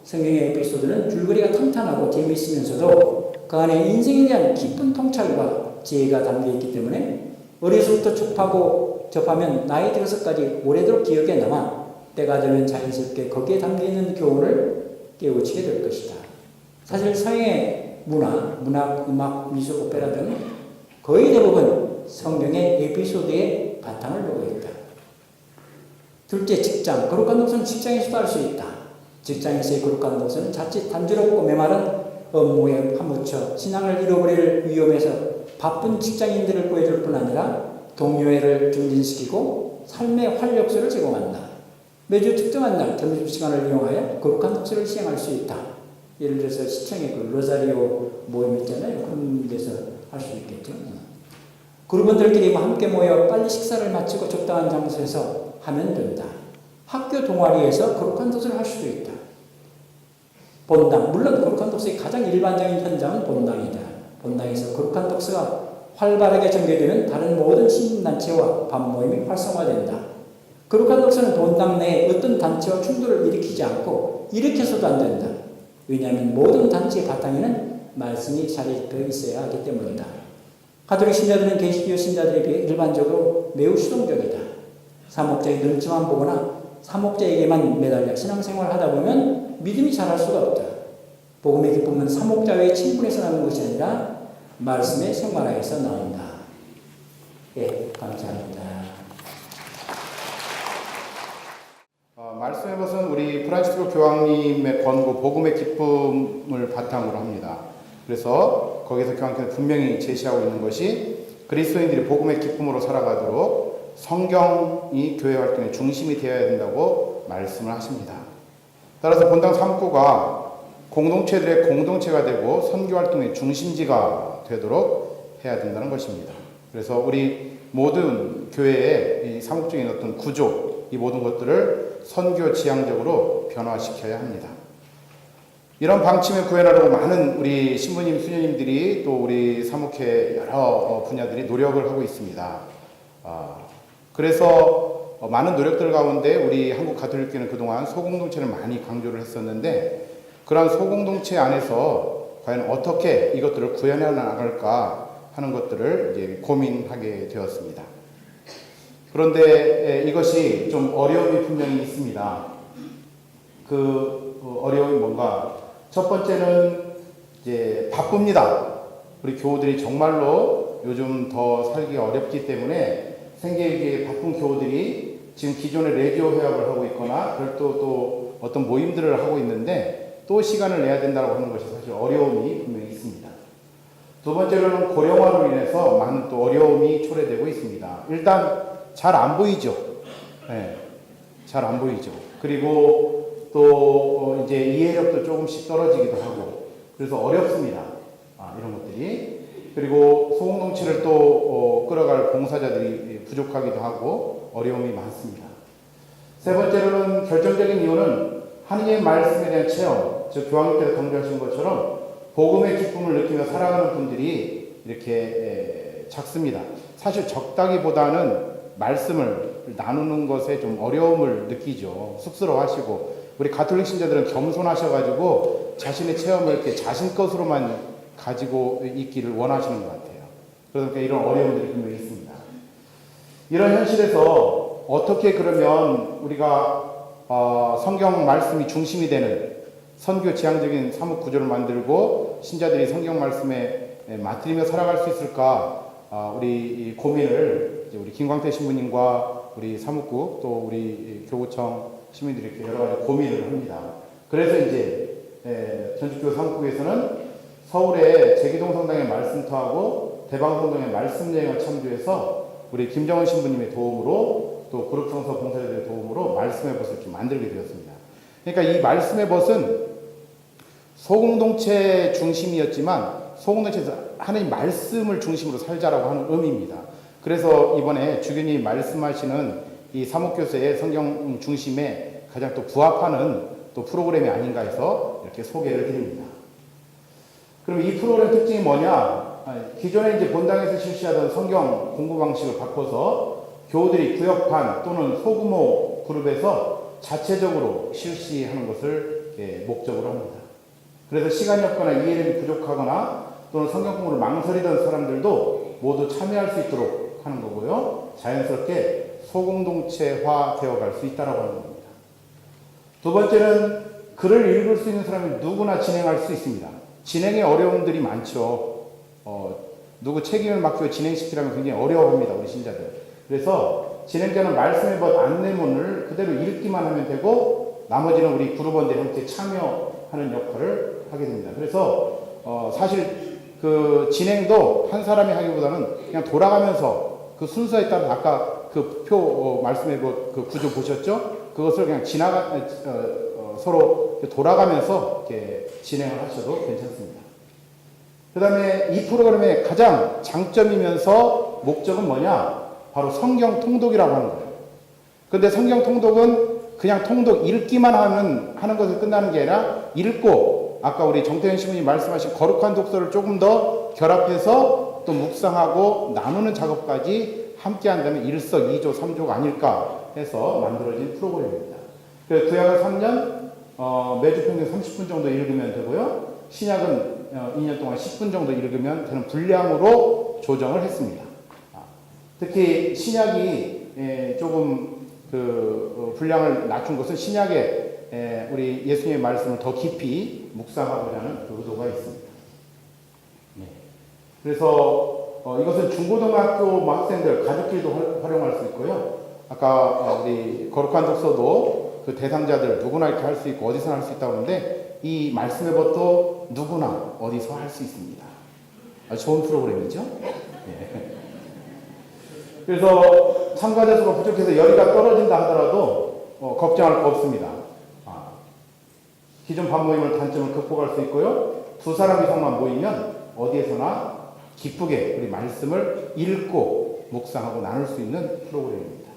성경의 에피소드는 줄거리가 탄탄하고 재미있으면서도 그 안에 인생에 대한 깊은 통찰과 지혜가 담겨있기 때문에 어려서부터 접하면 나이 들어서까지 오래도록 기억에 남아 때가 되면 자연스럽게 거기에 담겨있는 교훈을 깨우치게 될 것이다. 사실 서양의 문학, 음악, 미술, 오페라 등 거의 대부분 성경의 에피소드에 바탕을 두고 있다. 둘째, 직장. 거룩한 독서는 직장에서도 할 수 있다. 직장에서의 거룩한 독서는 자칫 단조롭고 메마른 업무에 파묻혀 신앙을 잃어버릴 위험에서 바쁜 직장인들을 구해줄 뿐 아니라 동료애를 증진시키고 삶의 활력소를 제공한다. 매주 특정한 날 점심시간을 이용하여 거룩한 독서를 시행할 수 있다. 예를 들어서 시청의 그 로자리오 모임 있잖아요. 그런 데서 할 수 있겠죠. 그룹원들끼리 함께 모여 빨리 식사를 마치고 적당한 장소에서 하면 된다. 학교 동아리에서 거룩한 독서를 할 수도 있다. 본당, 물론 거룩한 독서의 가장 일반적인 현장은 본당이다. 본당에서 거룩한 독서가 활발하게 전개되면 다른 모든 시민단체와 밤모임이 활성화된다. 거룩한 독서는 본당 내에 어떤 단체와 충돌을 일으키지 않고 일으켜서도 안 된다. 왜냐하면 모든 단체의 바탕에는 말씀이 자리 잡혀 있어야 하기 때문이다. 가톨릭 신자들은 개신교 신자들에 비해 일반적으로 매우 수동적이다. 사목자의 눈치만 보거나 사목자에게만 매달려 신앙생활을 하다 보면 믿음이 자랄 수가 없다. 복음의 기쁨은 사목자와의 친분에서 나는 것이 아니라 말씀의 생활하에서 나온다. 예, 감사합니다. 말씀의 것은 우리 프란치스코 교황님의 권고 복음의 기쁨을 바탕으로 합니다. 그래서 거기서 교황께서 분명히 제시하고 있는 것이 그리스도인들이 복음의 기쁨으로 살아가도록 성경이 교회 활동의 중심이 되어야 된다고 말씀을 하십니다. 따라서 본당 사목구가 공동체들의 공동체가 되고 선교 활동의 중심지가 되도록 해야 된다는 것입니다. 그래서 우리 모든 교회의 이 사목적인 어떤 구조, 이 모든 것들을 선교 지향적으로 변화시켜야 합니다. 이런 방침에 구현하려고 많은 우리 신부님, 수녀님들이 또 우리 사목회 여러 분야들이 노력을 하고 있습니다. 그래서 많은 노력들 가운데 우리 한국 가톨릭교회는 그동안 소공동체를 많이 강조를 했었는데 그러한 소공동체 안에서 과연 어떻게 이것들을 구현해 나갈까 하는 것들을 이제 고민하게 되었습니다. 그런데 이것이 좀 어려움이 분명히 있습니다. 그 어려움이 뭔가? 첫 번째는 이제 바쁩니다. 우리 교우들이 정말로 요즘 더 살기가 어렵기 때문에 생계기에 바쁜 교우들이 지금 기존의 레기오 회합을 하고 있거나 별도 또 어떤 모임들을 하고 있는데 또 시간을 내야 된다고 하는 것이 사실 어려움이 분명히 있습니다. 두 번째로는 고령화로 인해서 많은 또 어려움이 초래되고 있습니다. 일단 잘 안 보이죠. 네, 잘 안 보이죠. 그리고 또 이제 이해력도 조금씩 떨어지기도 하고 그래서 어렵습니다. 이런 것들이. 그리고 소공동체를 또 끌어갈 봉사자들이 부족하기도 하고 어려움이 많습니다. 세 번째로는 결정적인 이유는 하느님의 말씀에 대한 체험, 즉 교황님께서 강조하신 것처럼 복음의 기쁨을 느끼며 살아가는 분들이 이렇게 작습니다. 사실 적다기보다는 말씀을 나누는 것에 좀 어려움을 느끼죠. 쑥스러워하시고 우리 가톨릭 신자들은 겸손하셔가지고 자신의 체험을 이렇게 자신 것으로만 가지고 있기를 원하시는 것 같아요. 그러니까 이런 어려움들이 분명히 있습니다. 이런 현실에서 어떻게 그러면 우리가 성경 말씀이 중심이 되는 선교 지향적인 사목 구조를 만들고 신자들이 성경 말씀에 맞들이며 살아갈 수 있을까? 우리 이 고민을 이제 우리 김광태 신부님과 우리 사무국 또 우리 교구청 시민들이 이렇게 여러 가지 고민을 합니다. 그래서 이제 전주교회 사무국에서는 서울의 제기동 성당의 말씀터하고 대방성당의 말씀여행을 참조해서 우리 김정은 신부님의 도움으로 또 그룹성서 봉사자들의 도움으로 말씀의 벗을 이렇게 만들게 되었습니다. 그러니까 이 말씀의 벗은 소공동체 중심이었지만 소공동체에서 하나님 말씀을 중심으로 살자라고 하는 의미입니다. 그래서 이번에 주교님이 말씀하시는 이 사목교세의 성경 중심에 가장 또 부합하는 또 프로그램이 아닌가 해서 이렇게 소개를 드립니다. 그럼 이 프로그램 특징이 뭐냐? 기존에 이제 본당에서 실시하던 성경 공부 방식을 바꿔서 교우들이 구역반 또는 소규모 그룹에서 자체적으로 실시하는 것을 목적으로 합니다. 그래서 시간이 없거나 이해력이 부족하거나 또는 성경 공부를 망설이던 사람들도 모두 참여할 수 있도록 하는 거고요. 자연스럽게 소공동체화 되어갈 수 있다고 하는 겁니다. 두 번째는 글을 읽을 수 있는 사람이 누구나 진행할 수 있습니다. 진행에 어려움들이 많죠. 누구 책임을 맡기고 진행시키려면 굉장히 어려워합니다. 우리 신자들. 그래서 진행자는 말씀의 법 안내문을 그대로 읽기만 하면 되고 나머지는 우리 그룹원들이 함께 참여하는 역할을 하게 됩니다. 그래서 사실 그 진행도 한 사람이 하기보다는 그냥 돌아가면서 그 순서에 따라 아까 그 말씀의 그 구조 보셨죠? 그것을 그냥 서로 돌아가면서 이렇게 진행을 하셔도 괜찮습니다. 그 다음에 이 프로그램의 가장 장점이면서 목적은 뭐냐? 바로 성경 통독이라고 하는 거예요. 근데 성경 통독은 그냥 통독 읽기만 하는 것에 끝나는 게 아니라 읽고 아까 우리 정태현 신부님 말씀하신 거룩한 독서를 조금 더 결합해서 또 묵상하고 나누는 작업까지 함께 한다면 일석이조 3조가 아닐까 해서 만들어진 프로그램입니다. 그래서 구약은 3년, 매주 평균 30분 정도 읽으면 되고요. 신약은 2년 동안 10분 정도 읽으면 되는 분량으로 조정을 했습니다. 특히 신약이 조금 그 분량을 낮춘 것은 신약에 우리 예수님의 말씀을 더 깊이 묵상하고자 하는 그 의도가 있습니다. 네. 그래서 이것은 중고등학교 학생들, 가족끼리도 활용할 수 있고요. 아까 우리 거룩한 독서도 그 대상자들 누구나 이렇게 할 수 있고 어디서나 할 수 있다고 하는데 이 말씀의 법도 누구나 어디서 할 수 있습니다. 아주 좋은 프로그램이죠. 네. 그래서 참가자 수가 부족해서 열의가 떨어진다 하더라도 걱정할 거 없습니다. 기존 반모임의 단점을 극복할 수 있고요. 2사람 이상만 모이면 어디에서나 기쁘게 우리 말씀을 읽고 묵상하고 나눌 수 있는 프로그램입니다.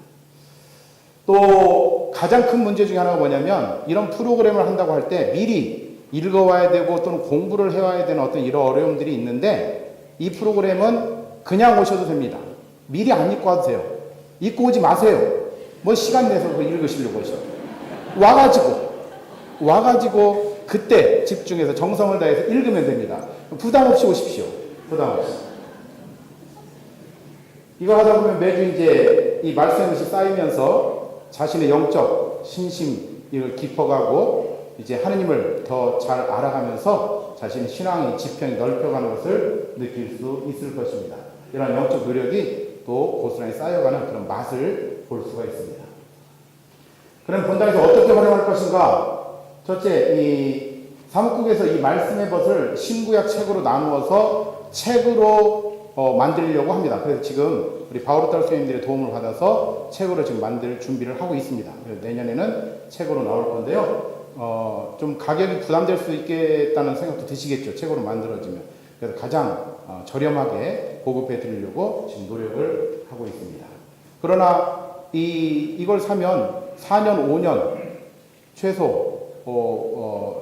또 가장 큰 문제 중에 하나가 뭐냐면 이런 프로그램을 한다고 할 때 미리 읽어와야 되고 또는 공부를 해와야 되는 어떤 이런 어려움들이 있는데 이 프로그램은 그냥 오셔도 됩니다. 미리 안 읽고 와도 돼요. 읽고 오지 마세요. 뭐 시간 내서 그거 읽으시려고 하셔. 와가지고 그때 집중해서 정성을 다해서 읽으면 됩니다. 부담 없이 오십시오. 부담 없이. 이거 하다 보면 매주 이제 이 말씀의 것이 쌓이면서 자신의 영적 신심을 깊어가고 이제 하느님을 더 잘 알아가면서 자신의 신앙의 지평이 넓혀가는 것을 느낄 수 있을 것입니다. 이런 영적 노력이 또 고스란히 쌓여가는 그런 맛을 볼 수가 있습니다. 그럼 본당에서 어떻게 활용할 것인가? 첫째, 이 사목국에서 이 말씀의 것을 신구약 책으로 나누어서 책으로 만들려고 합니다. 그래서 지금 우리 바오르타 선생님들의 도움을 받아서 책으로 지금 만들 준비를 하고 있습니다. 그래서 내년에는 책으로 나올 건데요. 좀 가격이 부담될 수 있겠다는 생각도 드시겠죠. 책으로 만들어지면. 그래서 가장 저렴하게 보급해 드리려고 지금 노력을 하고 있습니다. 그러나 이걸 사면 4년, 5년 최소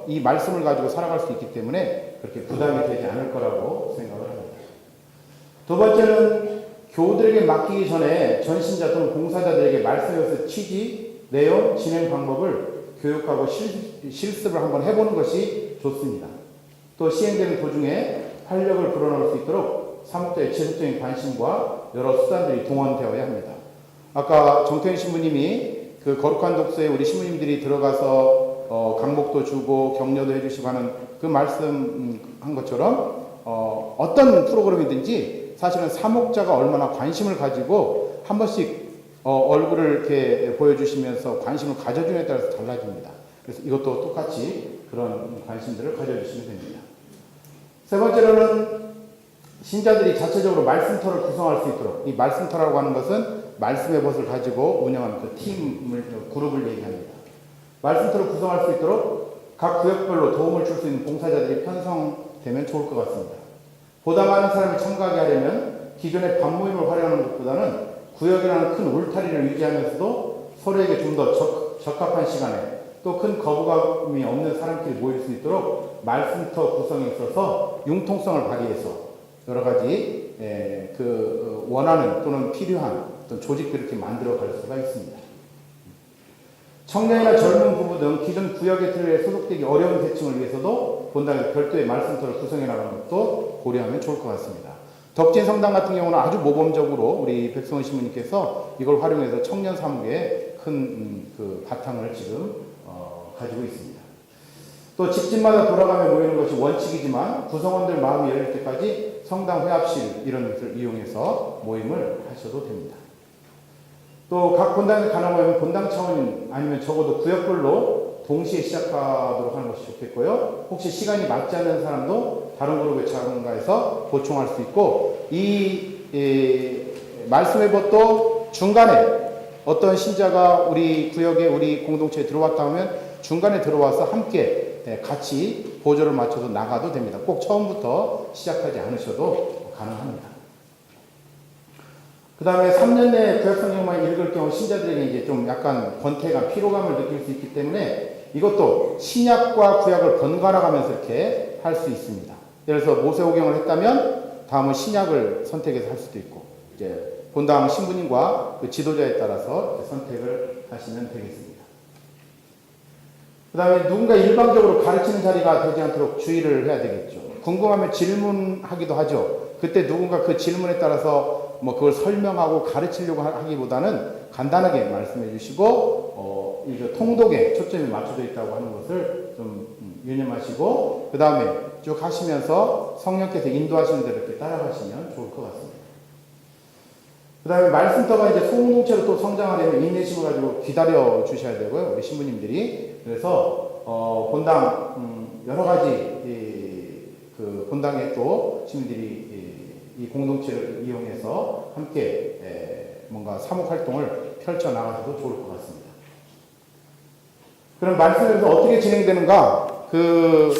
이 말씀을 가지고 살아갈 수 있기 때문에 그렇게 부담이 되지 않을 거라고 생각을 합니다. 두 번째는 교우들에게 맡기기 전에 전신자 또는 봉사자들에게 말씀에서 취지, 내용, 진행 방법을 교육하고 실습을 한번 해보는 것이 좋습니다. 또 시행되는 도중에 활력을 불어넣을 수 있도록 사목자의 지속적인 관심과 여러 수단들이 동원되어야 합니다. 아까 정태현 신부님이 그 거룩한 독서에 우리 신부님들이 들어가서 강목도 주고 격려도 해주시고 하는 그 말씀한 것처럼 어떤 프로그램이든지 사실은 사목자가 얼마나 관심을 가지고 한 번씩 얼굴을 이렇게 보여주시면서 관심을 가져주냐에 따라서 달라집니다. 그래서 이것도 똑같이 그런 관심들을 가져주시면 됩니다. 세 번째로는 신자들이 자체적으로 말씀터를 구성할 수 있도록, 이 말씀터라고 하는 것은 말씀의 것을 가지고 운영하는 그 팀을, 그룹을 얘기합니다. 말씀터를 구성할 수 있도록 각 구역별로 도움을 줄 수 있는 봉사자들이 편성되면 좋을 것 같습니다. 보다 많은 사람이 참가하게 하려면 기존의 밤모임을 활용하는 것보다는 구역이라는 큰 울타리를 유지하면서도 서로에게 좀 더 적합한 시간에 또 큰 거부감이 없는 사람끼리 모일 수 있도록 말씀터 구성에 있어서 융통성을 발휘해서 여러 가지 원하는 또는 필요한 어떤 조직들을 이렇게 만들어 갈 수가 있습니다. 청년이나 젊은 부부 등 기존 구역의 틀에 소속되기 어려운 계층을 위해서도 본당에서 별도의 말씀터를 구성해 나가는 것도 고려하면 좋을 것 같습니다. 덕진 성당 같은 경우는 아주 모범적으로 우리 백성원 신부님께서 이걸 활용해서 청년 사목에 큰 그 바탕을 지금 가지고 있습니다. 또 집집마다 돌아가며 모이는 것이 원칙이지만 구성원들 마음이 열릴 때까지 성당 회합실 이런 것을 이용해서 모임을 하셔도 됩니다. 또 각 본당에 가능하면 본당 차원 아니면 적어도 구역별로 동시에 시작하도록 하는 것이 좋겠고요. 혹시 시간이 맞지 않는 사람도 다른 그룹에 참가해서 보충할 수 있고, 이 말씀의 것도 중간에 어떤 신자가 우리 구역에 우리 공동체에 들어왔다 하면 중간에 들어와서 함께 같이 보조를 맞춰서 나가도 됩니다. 꼭 처음부터 시작하지 않으셔도 가능합니다. 그 다음에 3년 내에 구약성경만 읽을 경우 신자들에게 이제 좀 약간 권태감, 피로감을 느낄 수 있기 때문에 이것도 신약과 구약을 번갈아 가면서 이렇게 할 수 있습니다. 예를 들어서 모세오경을 했다면 다음은 신약을 선택해서 할 수도 있고, 이제 본당 신부님과 그 지도자에 따라서 선택을 하시면 되겠습니다. 그 다음에 누군가 일방적으로 가르치는 자리가 되지 않도록 주의를 해야 되겠죠. 궁금하면 질문하기도 하죠. 그때 누군가 그 질문에 따라서 뭐 그걸 설명하고 가르치려고 하기보다는 간단하게 말씀해 주시고, 이 통독에 초점이 맞춰져 있다고 하는 것을 좀 유념하시고, 그 다음에 쭉 하시면서 성령께서 인도하시는 대로 이렇게 따라가시면 좋을 것 같습니다. 그 다음에 말씀터가 이제 소공동체로 또 성장하려면 인내심을 가지고 기다려 주셔야 되고요. 우리 신부님들이. 그래서, 본당, 여러 가지, 그 본당에 또 시민들이 이 공동체를 이용해서 함께 뭔가 사목 활동을 펼쳐나가셔도 좋을 것 같습니다. 그럼 말씀에서 어떻게 진행되는가? 그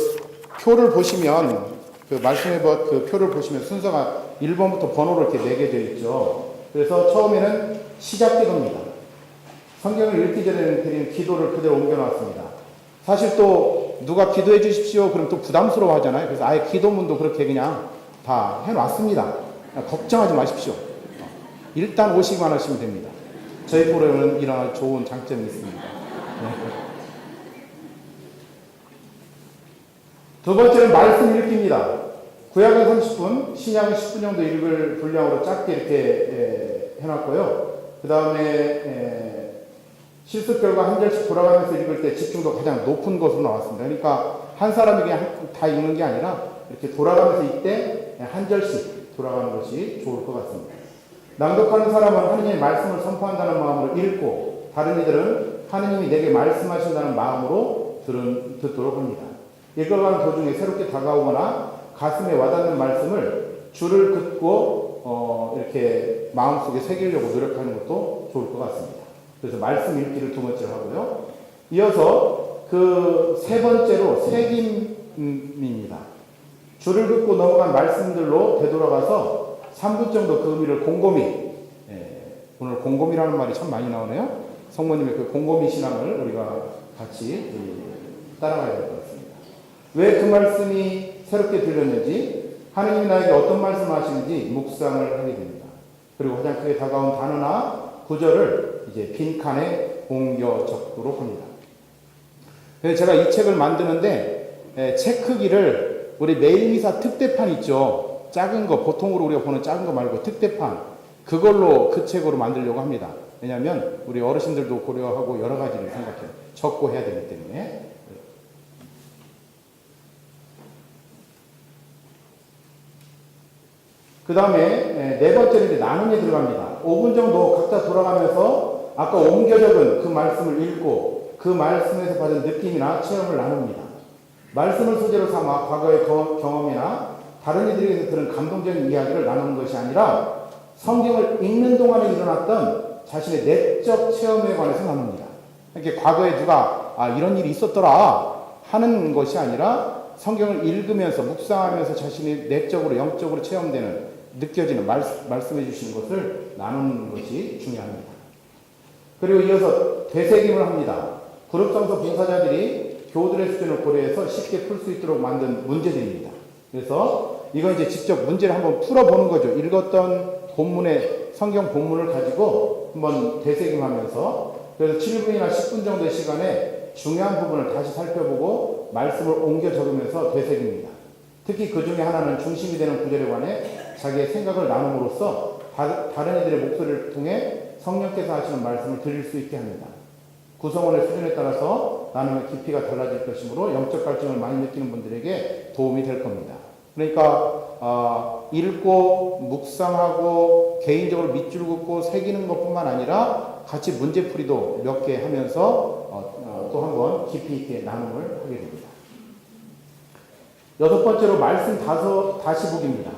표를 보시면, 그 말씀의 그 표를 보시면 순서가 1번부터 번호로 이렇게 매겨져 있죠. 그래서 처음에는 시작 기도입니다. 성경을 읽기 전에 드리는 기도를 그대로 옮겨놨습니다. 사실 또 누가 기도해 주십시오 그럼 또 부담스러워 하잖아요. 그래서 아예 기도문도 그렇게 그냥 다 해놨습니다. 걱정하지 마십시오. 일단 오시기만 하시면 됩니다. 저희 프로그램은 이런 좋은 장점이 있습니다. 두 번째는 말씀 읽기입니다. 구약은 30분, 신약은 10분 정도 읽을 분량으로 짧게 이렇게 해놨고요. 그 다음에 실습 결과 한 절씩 돌아가면서 읽을 때 집중도 가장 높은 것으로 나왔습니다. 그러니까 한 사람이 그냥 다 읽는 게 아니라 이렇게 돌아가면서 이때 한 절씩 돌아가는 것이 좋을 것 같습니다. 낭독하는 사람은 하느님의 말씀을 선포한다는 마음으로 읽고, 다른 이들은 하느님이 내게 말씀하신다는 마음으로 듣도록 합니다. 읽어가는 도중에 새롭게 다가오거나 가슴에 와닿는 말씀을 줄을 긋고 이렇게 마음속에 새기려고 노력하는 것도 좋을 것 같습니다. 그래서 말씀 읽기를 두 번째로 하고요. 이어서 그 세 번째로 새김입니다. 줄을 긋고 넘어간 말씀들로 되돌아가서 3분 정도 그 의미를 곰곰이, 오늘 곰곰이라는 말이 참 많이 나오네요. 성모님의 그 곰곰이 신앙을 우리가 같이 따라가야 될 것 같습니다. 왜 그 말씀이 새롭게 들렸는지, 하느님이 나에게 어떤 말씀을 하시는지 묵상을 하게 됩니다. 그리고 가장 크게 다가온 단어나 구절을 이제 빈칸에 옮겨 적도록 합니다. 그래서 제가 이 책을 만드는데 책 크기를 우리 매일미사 특대판 있죠. 작은 거, 보통으로 우리가 보는 작은 거 말고 특대판, 그걸로 그 책으로 만들려고 합니다. 왜냐하면 우리 어르신들도 고려하고 여러 가지를 생각해요. 적고 해야 되기 때문에. 그 다음에 네 번째는 이제 나눔에 들어갑니다. 5분 정도 각자 돌아가면서 아까 옮겨 적은 그 말씀을 읽고 그 말씀에서 받은 느낌이나 체험을 나눕니다. 말씀을 소재로 삼아 과거의 경험이나 다른 이들에게서 들은 감동적인 이야기를 나누는 것이 아니라 성경을 읽는 동안에 일어났던 자신의 내적 체험에 관해서 나눕니다. 이렇게 과거에 누가 이런 일이 있었더라 하는 것이 아니라 성경을 읽으면서 묵상하면서 자신이 내적으로 영적으로 체험되는 느껴지는 말씀해 주시는 것을 나누는 것이 중요합니다. 그리고 이어서 되새김을 합니다. 그룹성서 봉사자들이 교우들의 수준을 고려해서 쉽게 풀 수 있도록 만든 문제들입니다. 그래서 이건 이제 직접 문제를 한번 풀어보는 거죠. 읽었던 본문의 성경 본문을 가지고 한번 되새김하면서 그래서 7분이나 10분 정도의 시간에 중요한 부분을 다시 살펴보고 말씀을 옮겨 적으면서 되새깁니다. 특히 그 중에 하나는 중심이 되는 구절에 관해 자기의 생각을 나눔으로써 다른 이들의 목소리를 통해 성령께서 하시는 말씀을 들을 수 있게 합니다. 구성원의 수준에 따라서 나눔의 깊이가 달라질 것이므로 영적 갈증을 많이 느끼는 분들에게 도움이 될 겁니다. 그러니까 읽고 묵상하고 개인적으로 밑줄 긋고 새기는 것뿐만 아니라 같이 문제풀이도 몇 개 하면서 또 한번 깊이 있게 나눔을 하게 됩니다. 여섯 번째로 말씀 다시 보기입니다.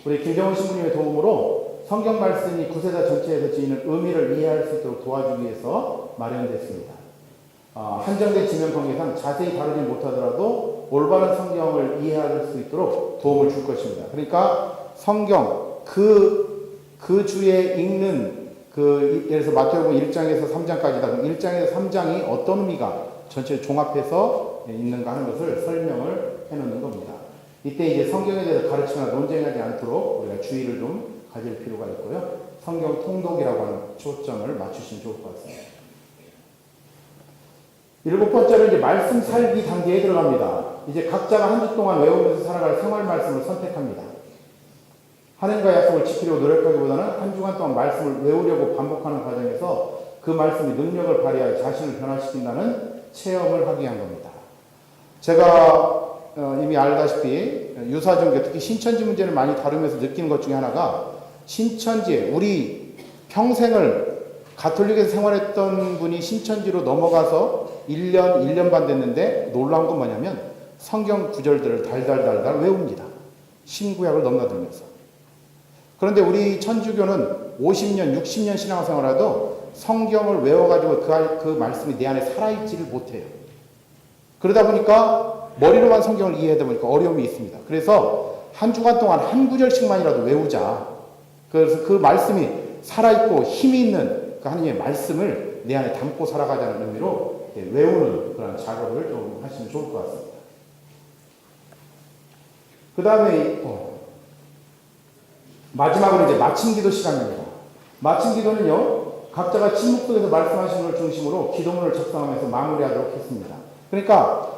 우리 김정은 신부님의 도움으로 성경 말씀이 구세사 전체에서 지니는 의미를 이해할 수 있도록 도와주기 위해서 마련됐습니다. 한정된 지면 관계상 자세히 다루지 못하더라도 올바른 성경을 이해할 수 있도록 도움을 줄 것입니다. 그러니까 성경 그 주에 읽는 예를 들어서 마태복음 1장에서 3장까지다. 그럼 1장에서 3장이 어떤 의미가 전체 종합해서 있는가 하는 것을 설명을 해놓는 겁니다. 이때 이제 성경에 대해서 가르치거나 논쟁하지 않도록 우리가 주의를 좀 가질 필요가 있고요. 성경 통독이라고 하는 초점을 맞추시면 좋을 것 같습니다. 일곱 번째로 이제 말씀 살기 단계에 들어갑니다. 이제 각자가 한 주 동안 외우면서 살아갈 생활 말씀을 선택합니다. 하나님과 약속을 지키려고 노력하기보다는 한 주간 동안 말씀을 외우려고 반복하는 과정에서 그 말씀이 능력을 발휘하여 자신을 변화시킨다는 체험을 하기 위한 겁니다. 제가 이미 알다시피 유사종교, 특히 신천지 문제를 많이 다루면서 느끼는 것 중에 하나가 신천지에 우리 평생을 가톨릭에서 생활했던 분이 신천지로 넘어가서 1년 반 됐는데 놀라운 건 뭐냐면 성경 구절들을 달달달달 외웁니다. 신구약을 넘나들면서. 그런데 우리 천주교는 50년, 60년 신앙생활해도 성경을 외워가지고 그 말씀이 내 안에 살아있지를 못해요. 그러다 보니까 머리로만 성경을 이해하다 보니까 어려움이 있습니다. 그래서 한 주간 동안 한 구절씩만이라도 외우자. 그래서 그 말씀이 살아있고 힘이 있는 그 하나님의 말씀을 내 안에 담고 살아가자는 의미로 외우는 그런 작업을 좀 하시면 좋을 것 같습니다. 그 다음에 마지막으로 이제 마침 기도 시간입니다. 마침 기도는요, 각자가 침묵 속에서 말씀하시는 걸 중심으로 기도문을 작성하면서 마무리하도록 했습니다. 그러니까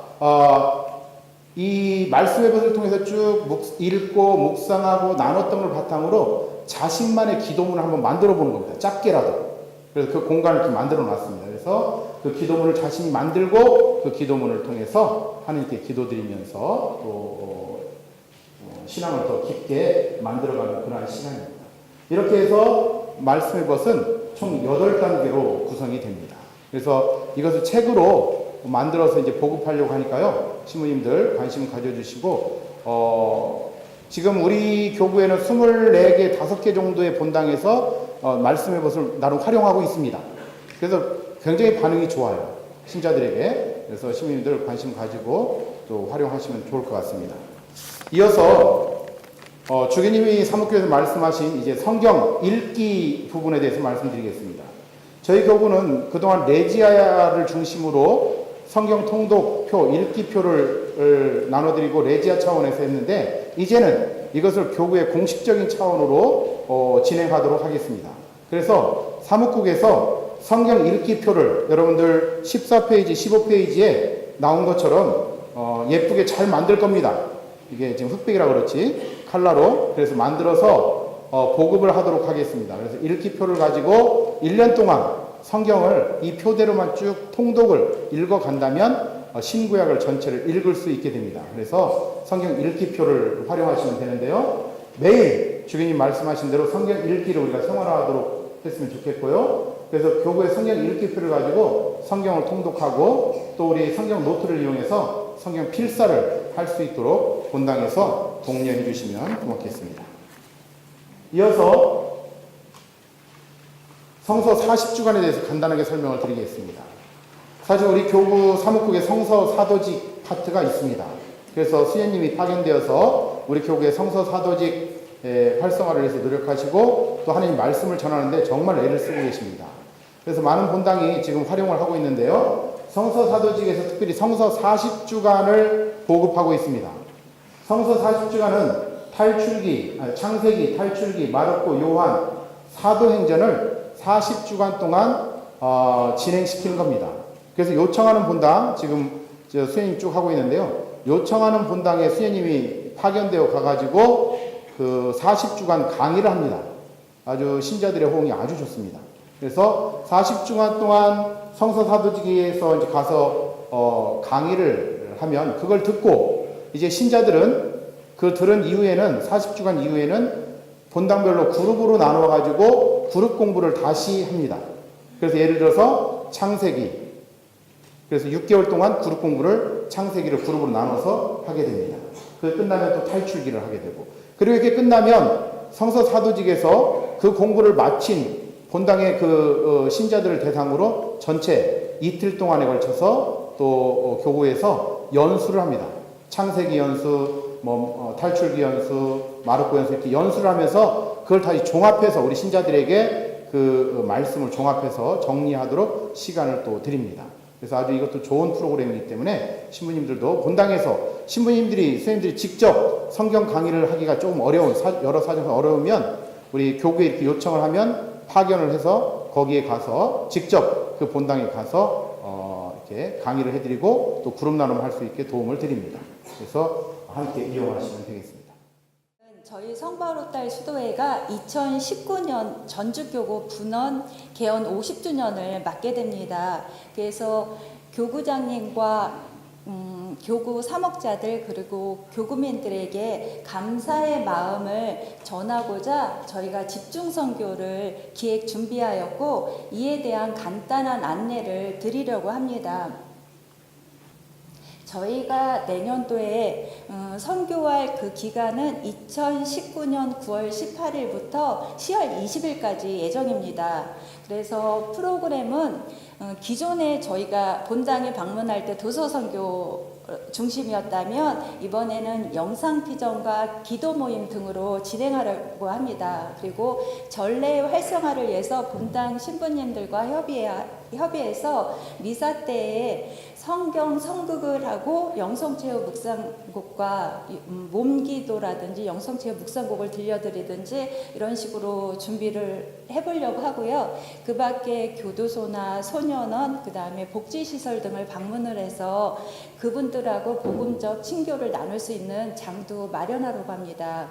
이 말씀의 것을 통해서 쭉 읽고 묵상하고 나눴던 걸 바탕으로 자신만의 기도문을 한번 만들어 보는 겁니다. 작게라도. 그래서 그 공간을 이렇게 만들어 놨습니다. 그래서 그 기도문을 자신이 만들고 그 기도문을 통해서 하나님께 기도드리면서 또 신앙을 더 깊게 만들어가는 그러한 시간입니다. 이렇게 해서 말씀의 것은 총 8단계로 구성이 됩니다. 그래서 이것을 책으로 만들어서 이제 보급하려고 하니까요. 신부님들 관심 가져주시고, 지금 우리 교구에는 24개, 5개 정도의 본당에서 말씀의 것을 나름 활용하고 있습니다. 그래서 굉장히 반응이 좋아요. 신자들에게. 그래서 신부님들 관심 가지고 또 활용하시면 좋을 것 같습니다. 이어서 주기님이 사목교에서 말씀하신 이제 성경 읽기 부분에 대해서 말씀드리겠습니다. 저희 교구는 그동안 레지아를 중심으로 성경 통독표, 읽기표를 나눠드리고 레지아 차원에서 했는데 이제는 이것을 교구의 공식적인 차원으로 진행하도록 하겠습니다. 그래서 사목국에서 성경 읽기표를 여러분들 14페이지, 15페이지에 나온 것처럼 예쁘게 잘 만들 겁니다. 이게 지금 흑백이라 그렇지 칼라로 그래서 만들어서 보급을 하도록 하겠습니다. 그래서 읽기표를 가지고 1년 동안 성경을 이 표대로만 쭉 통독을 읽어간다면 신구약을 전체를 읽을 수 있게 됩니다. 그래서 성경 읽기표를 활용하시면 되는데요. 매일 주기님 말씀하신 대로 성경 읽기를 우리가 생활화하도록 했으면 좋겠고요. 그래서 교구의 성경 읽기표를 가지고 성경을 통독하고 또 우리 성경 노트를 이용해서 성경 필사를 할 수 있도록 본당에서 독려해 주시면 고맙겠습니다. 이어서 성서 40주간에 대해서 간단하게 설명을 드리겠습니다. 사실 우리 교구 사무국에 성서 사도직 파트가 있습니다. 그래서 수녀님이 파견되어서 우리 교구의 성서 사도직 활성화를 위해서 노력하시고 또 하나님 말씀을 전하는데 정말 애를 쓰고 계십니다. 그래서 많은 본당이 지금 활용을 하고 있는데요. 성서 사도직에서 특별히 성서 40주간을 보급하고 있습니다. 성서 40주간은 창세기, 탈출기, 마르코, 요한, 사도행전을 40주간 동안 진행시키는 겁니다. 그래서 요청하는 본당, 지금 수녀님 쭉 하고 있는데요. 요청하는 본당에 수녀님이 파견되어 가가지고 그 40주간 강의를 합니다. 아주 신자들의 호응이 아주 좋습니다. 그래서 40주간 동안 성서 사도직에서 이제 가서 강의를 하면 그걸 듣고 이제 신자들은 그 들은 이후에는 40주간 이후에는 본당별로 그룹으로 나누어 가지고 그룹 공부를 다시 합니다. 그래서 예를 들어서 창세기, 그래서 6개월 동안 그룹 공부를 창세기를 그룹으로 나눠서 하게 됩니다. 그 끝나면 또 탈출기를 하게 되고, 그리고 이렇게 끝나면 성서 사도직에서 그 공부를 마친 본당의 그 신자들을 대상으로 전체 이틀 동안에 걸쳐서 또 교구에서 연수를 합니다. 창세기 연수, 탈출기 연수, 마르코 연수 이렇게 연수를 하면서 그걸 다시 종합해서 우리 신자들에게 그 말씀을 종합해서 정리하도록 시간을 또 드립니다. 그래서 아주 이것도 좋은 프로그램이기 때문에 신부님들도 본당에서 선생님들이 직접 성경 강의를 하기가 조금 어려운, 여러 사정에서 어려우면 우리 교구에 이렇게 요청을 하면 파견을 해서 거기에 가서 직접 그 본당에 가서 이렇게 강의를 해드리고 또 그룹 나눔을 할 수 있게 도움을 드립니다. 그래서 함께 이용하시면 되겠습니다. 저희 성바로딸 수도회가 2019년 전주교구 분원 개원 50주년을 맞게 됩니다. 그래서 교구장님과 교구 사목자들 그리고 교구민들에게 감사의 마음을 전하고자 저희가 집중 선교를 기획 준비하였고 이에 대한 간단한 안내를 드리려고 합니다. 저희가 내년도에 선교할 그 기간은 2019년 9월 18일부터 10월 20일까지 예정입니다. 그래서 프로그램은 기존에 저희가 본당에 방문할 때 도서 선교 중심이었다면 이번에는 영상 피전과 기도 모임 등으로 진행하려고 합니다. 그리고 전례 활성화를 위해서 본당 신부님들과 협의해서 미사 때에 성경 성극을 하고 영성체험 묵상곡과 몸기도라든지 영성체험 묵상곡을 들려드리든지 이런 식으로 준비를 해보려고 하고요. 그 밖에 교도소나 소년원, 그 다음에 복지시설 등을 방문을 해서 그분들하고 복음적 친교를 나눌 수 있는 장도 마련하려고 합니다.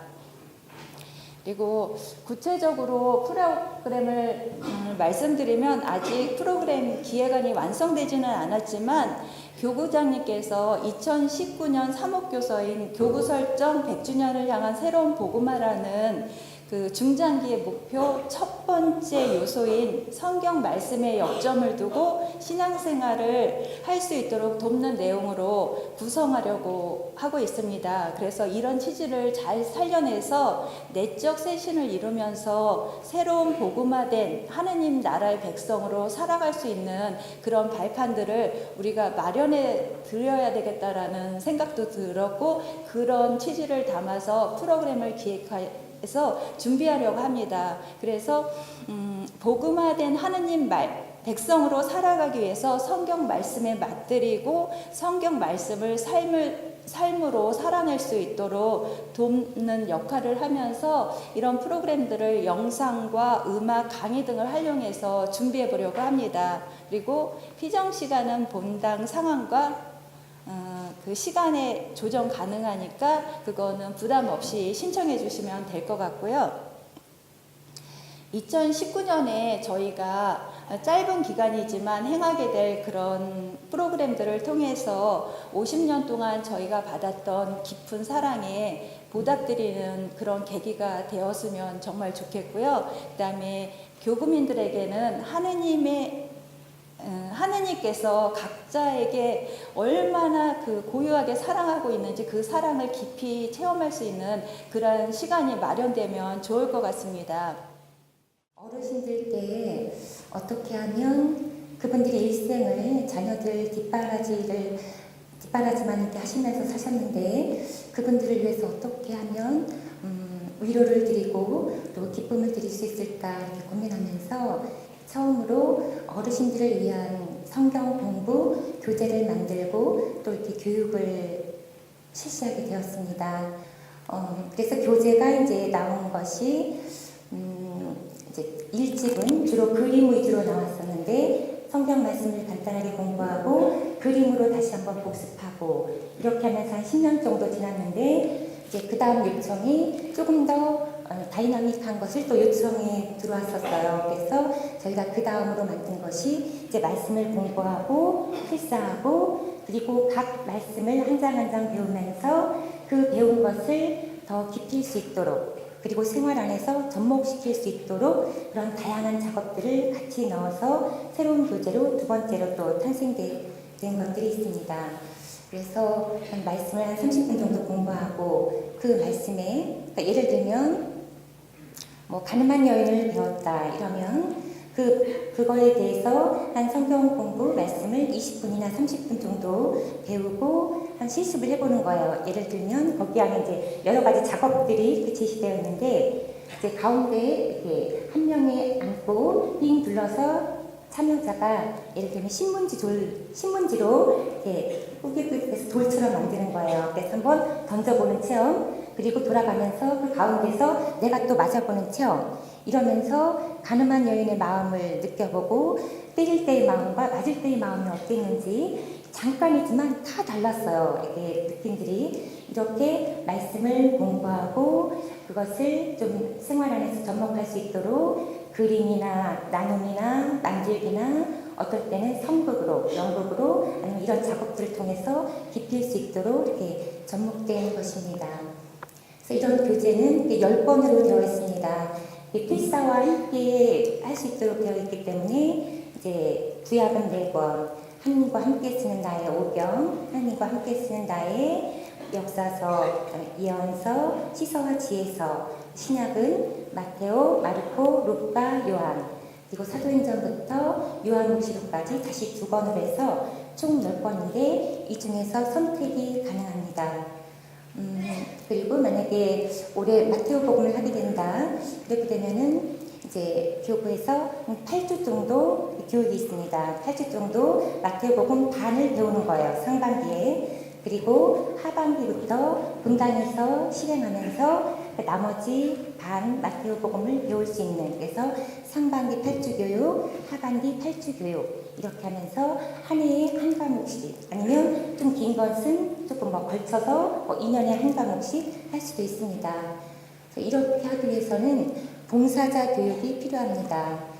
그리고 구체적으로 프로그램을 말씀드리면 아직 프로그램 기획안이 완성되지는 않았지만 교구장님께서 2019년 사목교서인 교구설정 100주년을 향한 새로운 복음화라는 그 중장기의 목표 첫 번째 요소인 성경 말씀에 역점을 두고 신앙생활을 할 수 있도록 돕는 내용으로 구성하려고 하고 있습니다. 그래서 이런 취지를 잘 살려내서 내적 쇄신을 이루면서 새로운 복음화된 하느님 나라의 백성으로 살아갈 수 있는 그런 발판들을 우리가 마련해 드려야 되겠다라는 생각도 들었고 그런 취지를 담아서 프로그램을 기획해서 준비하려고 합니다. 그래서 복음화된 하느님 백성으로 살아가기 위해서 성경 말씀에 맞들이고 성경 말씀을 삶으로 살아낼 수 있도록 돕는 역할을 하면서 이런 프로그램들을 영상과 음악, 강의 등을 활용해서 준비해 보려고 합니다. 그리고 피정 시간은 본당 상황과 그 시간에 조정 가능하니까 그거는 부담 없이 신청해 주시면 될 것 같고요. 2019년에 저희가 짧은 기간이지만 행하게 될 그런 프로그램들을 통해서 50년 동안 저희가 받았던 깊은 사랑에 보답드리는 그런 계기가 되었으면 정말 좋겠고요. 그다음에 교구민들에게는 하느님께서 각자에게 얼마나 그 고유하게 사랑하고 있는지 그 사랑을 깊이 체험할 수 있는 그런 시간이 마련되면 좋을 것 같습니다. 어르신들께 어떻게 하면 그분들의 일생을 자녀들 뒷바라지만 이렇게 하시면서 사셨는데 그분들을 위해서 어떻게 하면 위로를 드리고 또 기쁨을 드릴 수 있을까 이렇게 고민하면서 처음으로 어르신들을 위한 성경 공부 교재를 만들고 또 이렇게 교육을 실시하게 되었습니다. 그래서 교재가 이제 나온 것이 이제 1집은 주로 그림 위주로 나왔었는데 성경 말씀을 간단하게 공부하고 그림으로 다시 한번 복습하고 이렇게 하면서 한 10년 정도 지났는데 이제 그 다음 요청이 조금 더 다이나믹한 것을 또 요청이 들어왔었어요. 그래서 저희가 그 다음으로 만든 것이 이제 말씀을 공부하고 필사하고 그리고 각 말씀을 한 장 한 장 배우면서 그 배운 것을 더 깊일 수 있도록 그리고 생활 안에서 접목시킬 수 있도록 그런 다양한 작업들을 같이 넣어서 새로운 교재로 두 번째로 또 탄생된 것들이 있습니다. 그래서 한 말씀을 한 30분 정도 공부하고 그 말씀에 그러니까 예를 들면 뭐 가늠한 여인을 배웠다 이러면 그거에 대해서 한 성경 공부 말씀을 20분이나 30분 정도 배우고 한 실습을 해보는 거예요. 예를 들면 거기 안에 이제 여러 가지 작업들이 제시되어 있는데 이제 가운데 이렇게 한 명이 앉고 빙 둘러서 참여자가 예를 들면 신문지로 이렇게 꾸깃꾸깃해서 돌처럼 만드는 거예요. 그래서 한번 던져보는 체험 그리고 돌아가면서 그 가운데서 내가 또 맞아보는 체험 이러면서 가늠한 여인의 마음을 느껴보고 때릴 때의 마음과 맞을 때의 마음이 어땠는지 잠깐이지만 다 달랐어요. 이렇게 느낌들이 이렇게 말씀을 공부하고 그것을 좀 생활 안에서 접목할 수 있도록 그림이나 나눔이나 만들기나 어떨 때는 성극으로 연극으로 아니면 이런 작업들을 통해서 깊일 수 있도록 이렇게 접목된 것입니다. 그래서 이런 교재는 10권으로 되어 있습니다. 필사와 함께 할 수 있도록 되어 있기 때문에 이제 구약은 4권, 하나님과 함께 쓰는 나의 오경, 하나님과 함께 쓰는 나의 역사서, 예언서, 시서와 지혜서, 신약은 마테오, 마르코, 루카, 요한, 그리고 사도행전부터 요한복음까지 다시 2권으로 해서 총 10권인데 이 중에서 선택이 가능합니다. 그리고 만약에 올해 마테오 복음을 하게 된다. 그렇게 되면은 이제 교구에서 8주 정도 교육이 있습니다. 8주 정도 마테오 복음 반을 배우는 거예요. 상반기에. 그리고 하반기부터 분당에서 실행하면서 나머지 반 마테오 복음을 배울 수 있는 그래서 상반기 8주 교육, 하반기 8주 교육 이렇게 하면서 한 해에 한 과목씩 아니면 좀 긴 것은 조금 걸쳐서 2년에 한 과목씩 할 수도 있습니다. 이렇게 하기 위해서는 봉사자 교육이 필요합니다.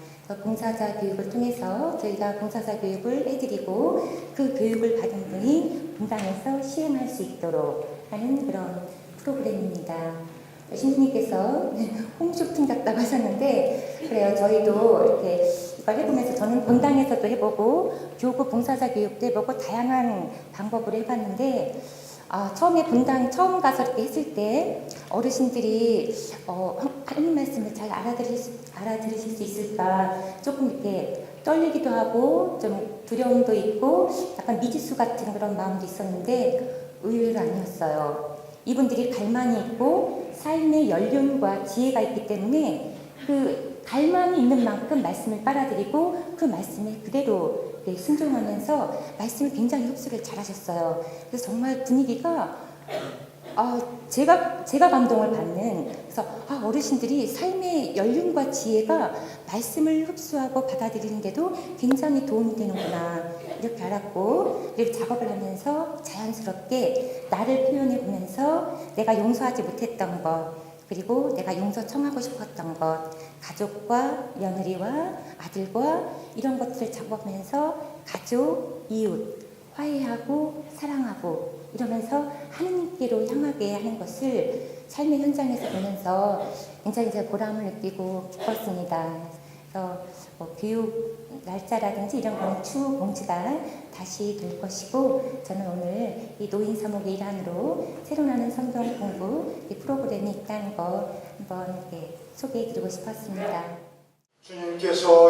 봉사자 교육을 통해서 저희가 봉사자 교육을 해드리고 그 교육을 받은 분이 분당에서 시행할 수 있도록 하는 그런 프로그램입니다. 신부님께서 홈쇼핑 같다고 하셨는데 그래요. 저희도 이렇게 이걸 해보면서 저는 본당에서도 해보고 교구 봉사자 교육도 해보고 다양한 방법으로 해봤는데 처음에 분당 처음 가서 이렇게 했을 때 어르신들이 하나님 말씀을 잘 알아들으실 수 있을까 조금 이렇게 떨리기도 하고 좀 두려움도 있고 약간 미지수 같은 그런 마음도 있었는데 의외로 아니었어요. 이분들이 갈망이 있고 삶의 연륜과 지혜가 있기 때문에 그 갈망이 있는 만큼 말씀을 빨아들이고 그 말씀에 그대로 순종하면서 말씀을 굉장히 흡수를 잘하셨어요. 그래서 정말 분위기가 제가 감동을 받는 그래서 어르신들이 삶의 연륜과 지혜가 말씀을 흡수하고 받아들이는데도 굉장히 도움이 되는구나 이렇게 알았고 그리고 작업을 하면서 자연스럽게 나를 표현해 보면서 내가 용서하지 못했던 것 그리고 내가 용서 청하고 싶었던 것 가족과 며느리와 아들과 이런 것들을 작업하면서 가족, 이웃 화해하고 사랑하고 이러면서 하느님께로 향하게 하는 것을 삶의 현장에서 보면서 굉장히 이제 보람을 느끼고 기뻤습니다. 그래서 뭐 교육 날짜라든지 이런 거는 추후 공지가 다시 될 것이고, 저는 오늘 이 노인 사목의 일환으로 새로 나는 성경 공부 이 프로그램이 있다는 거 한번 이렇게 소개해드리고 싶었습니다. 주님께서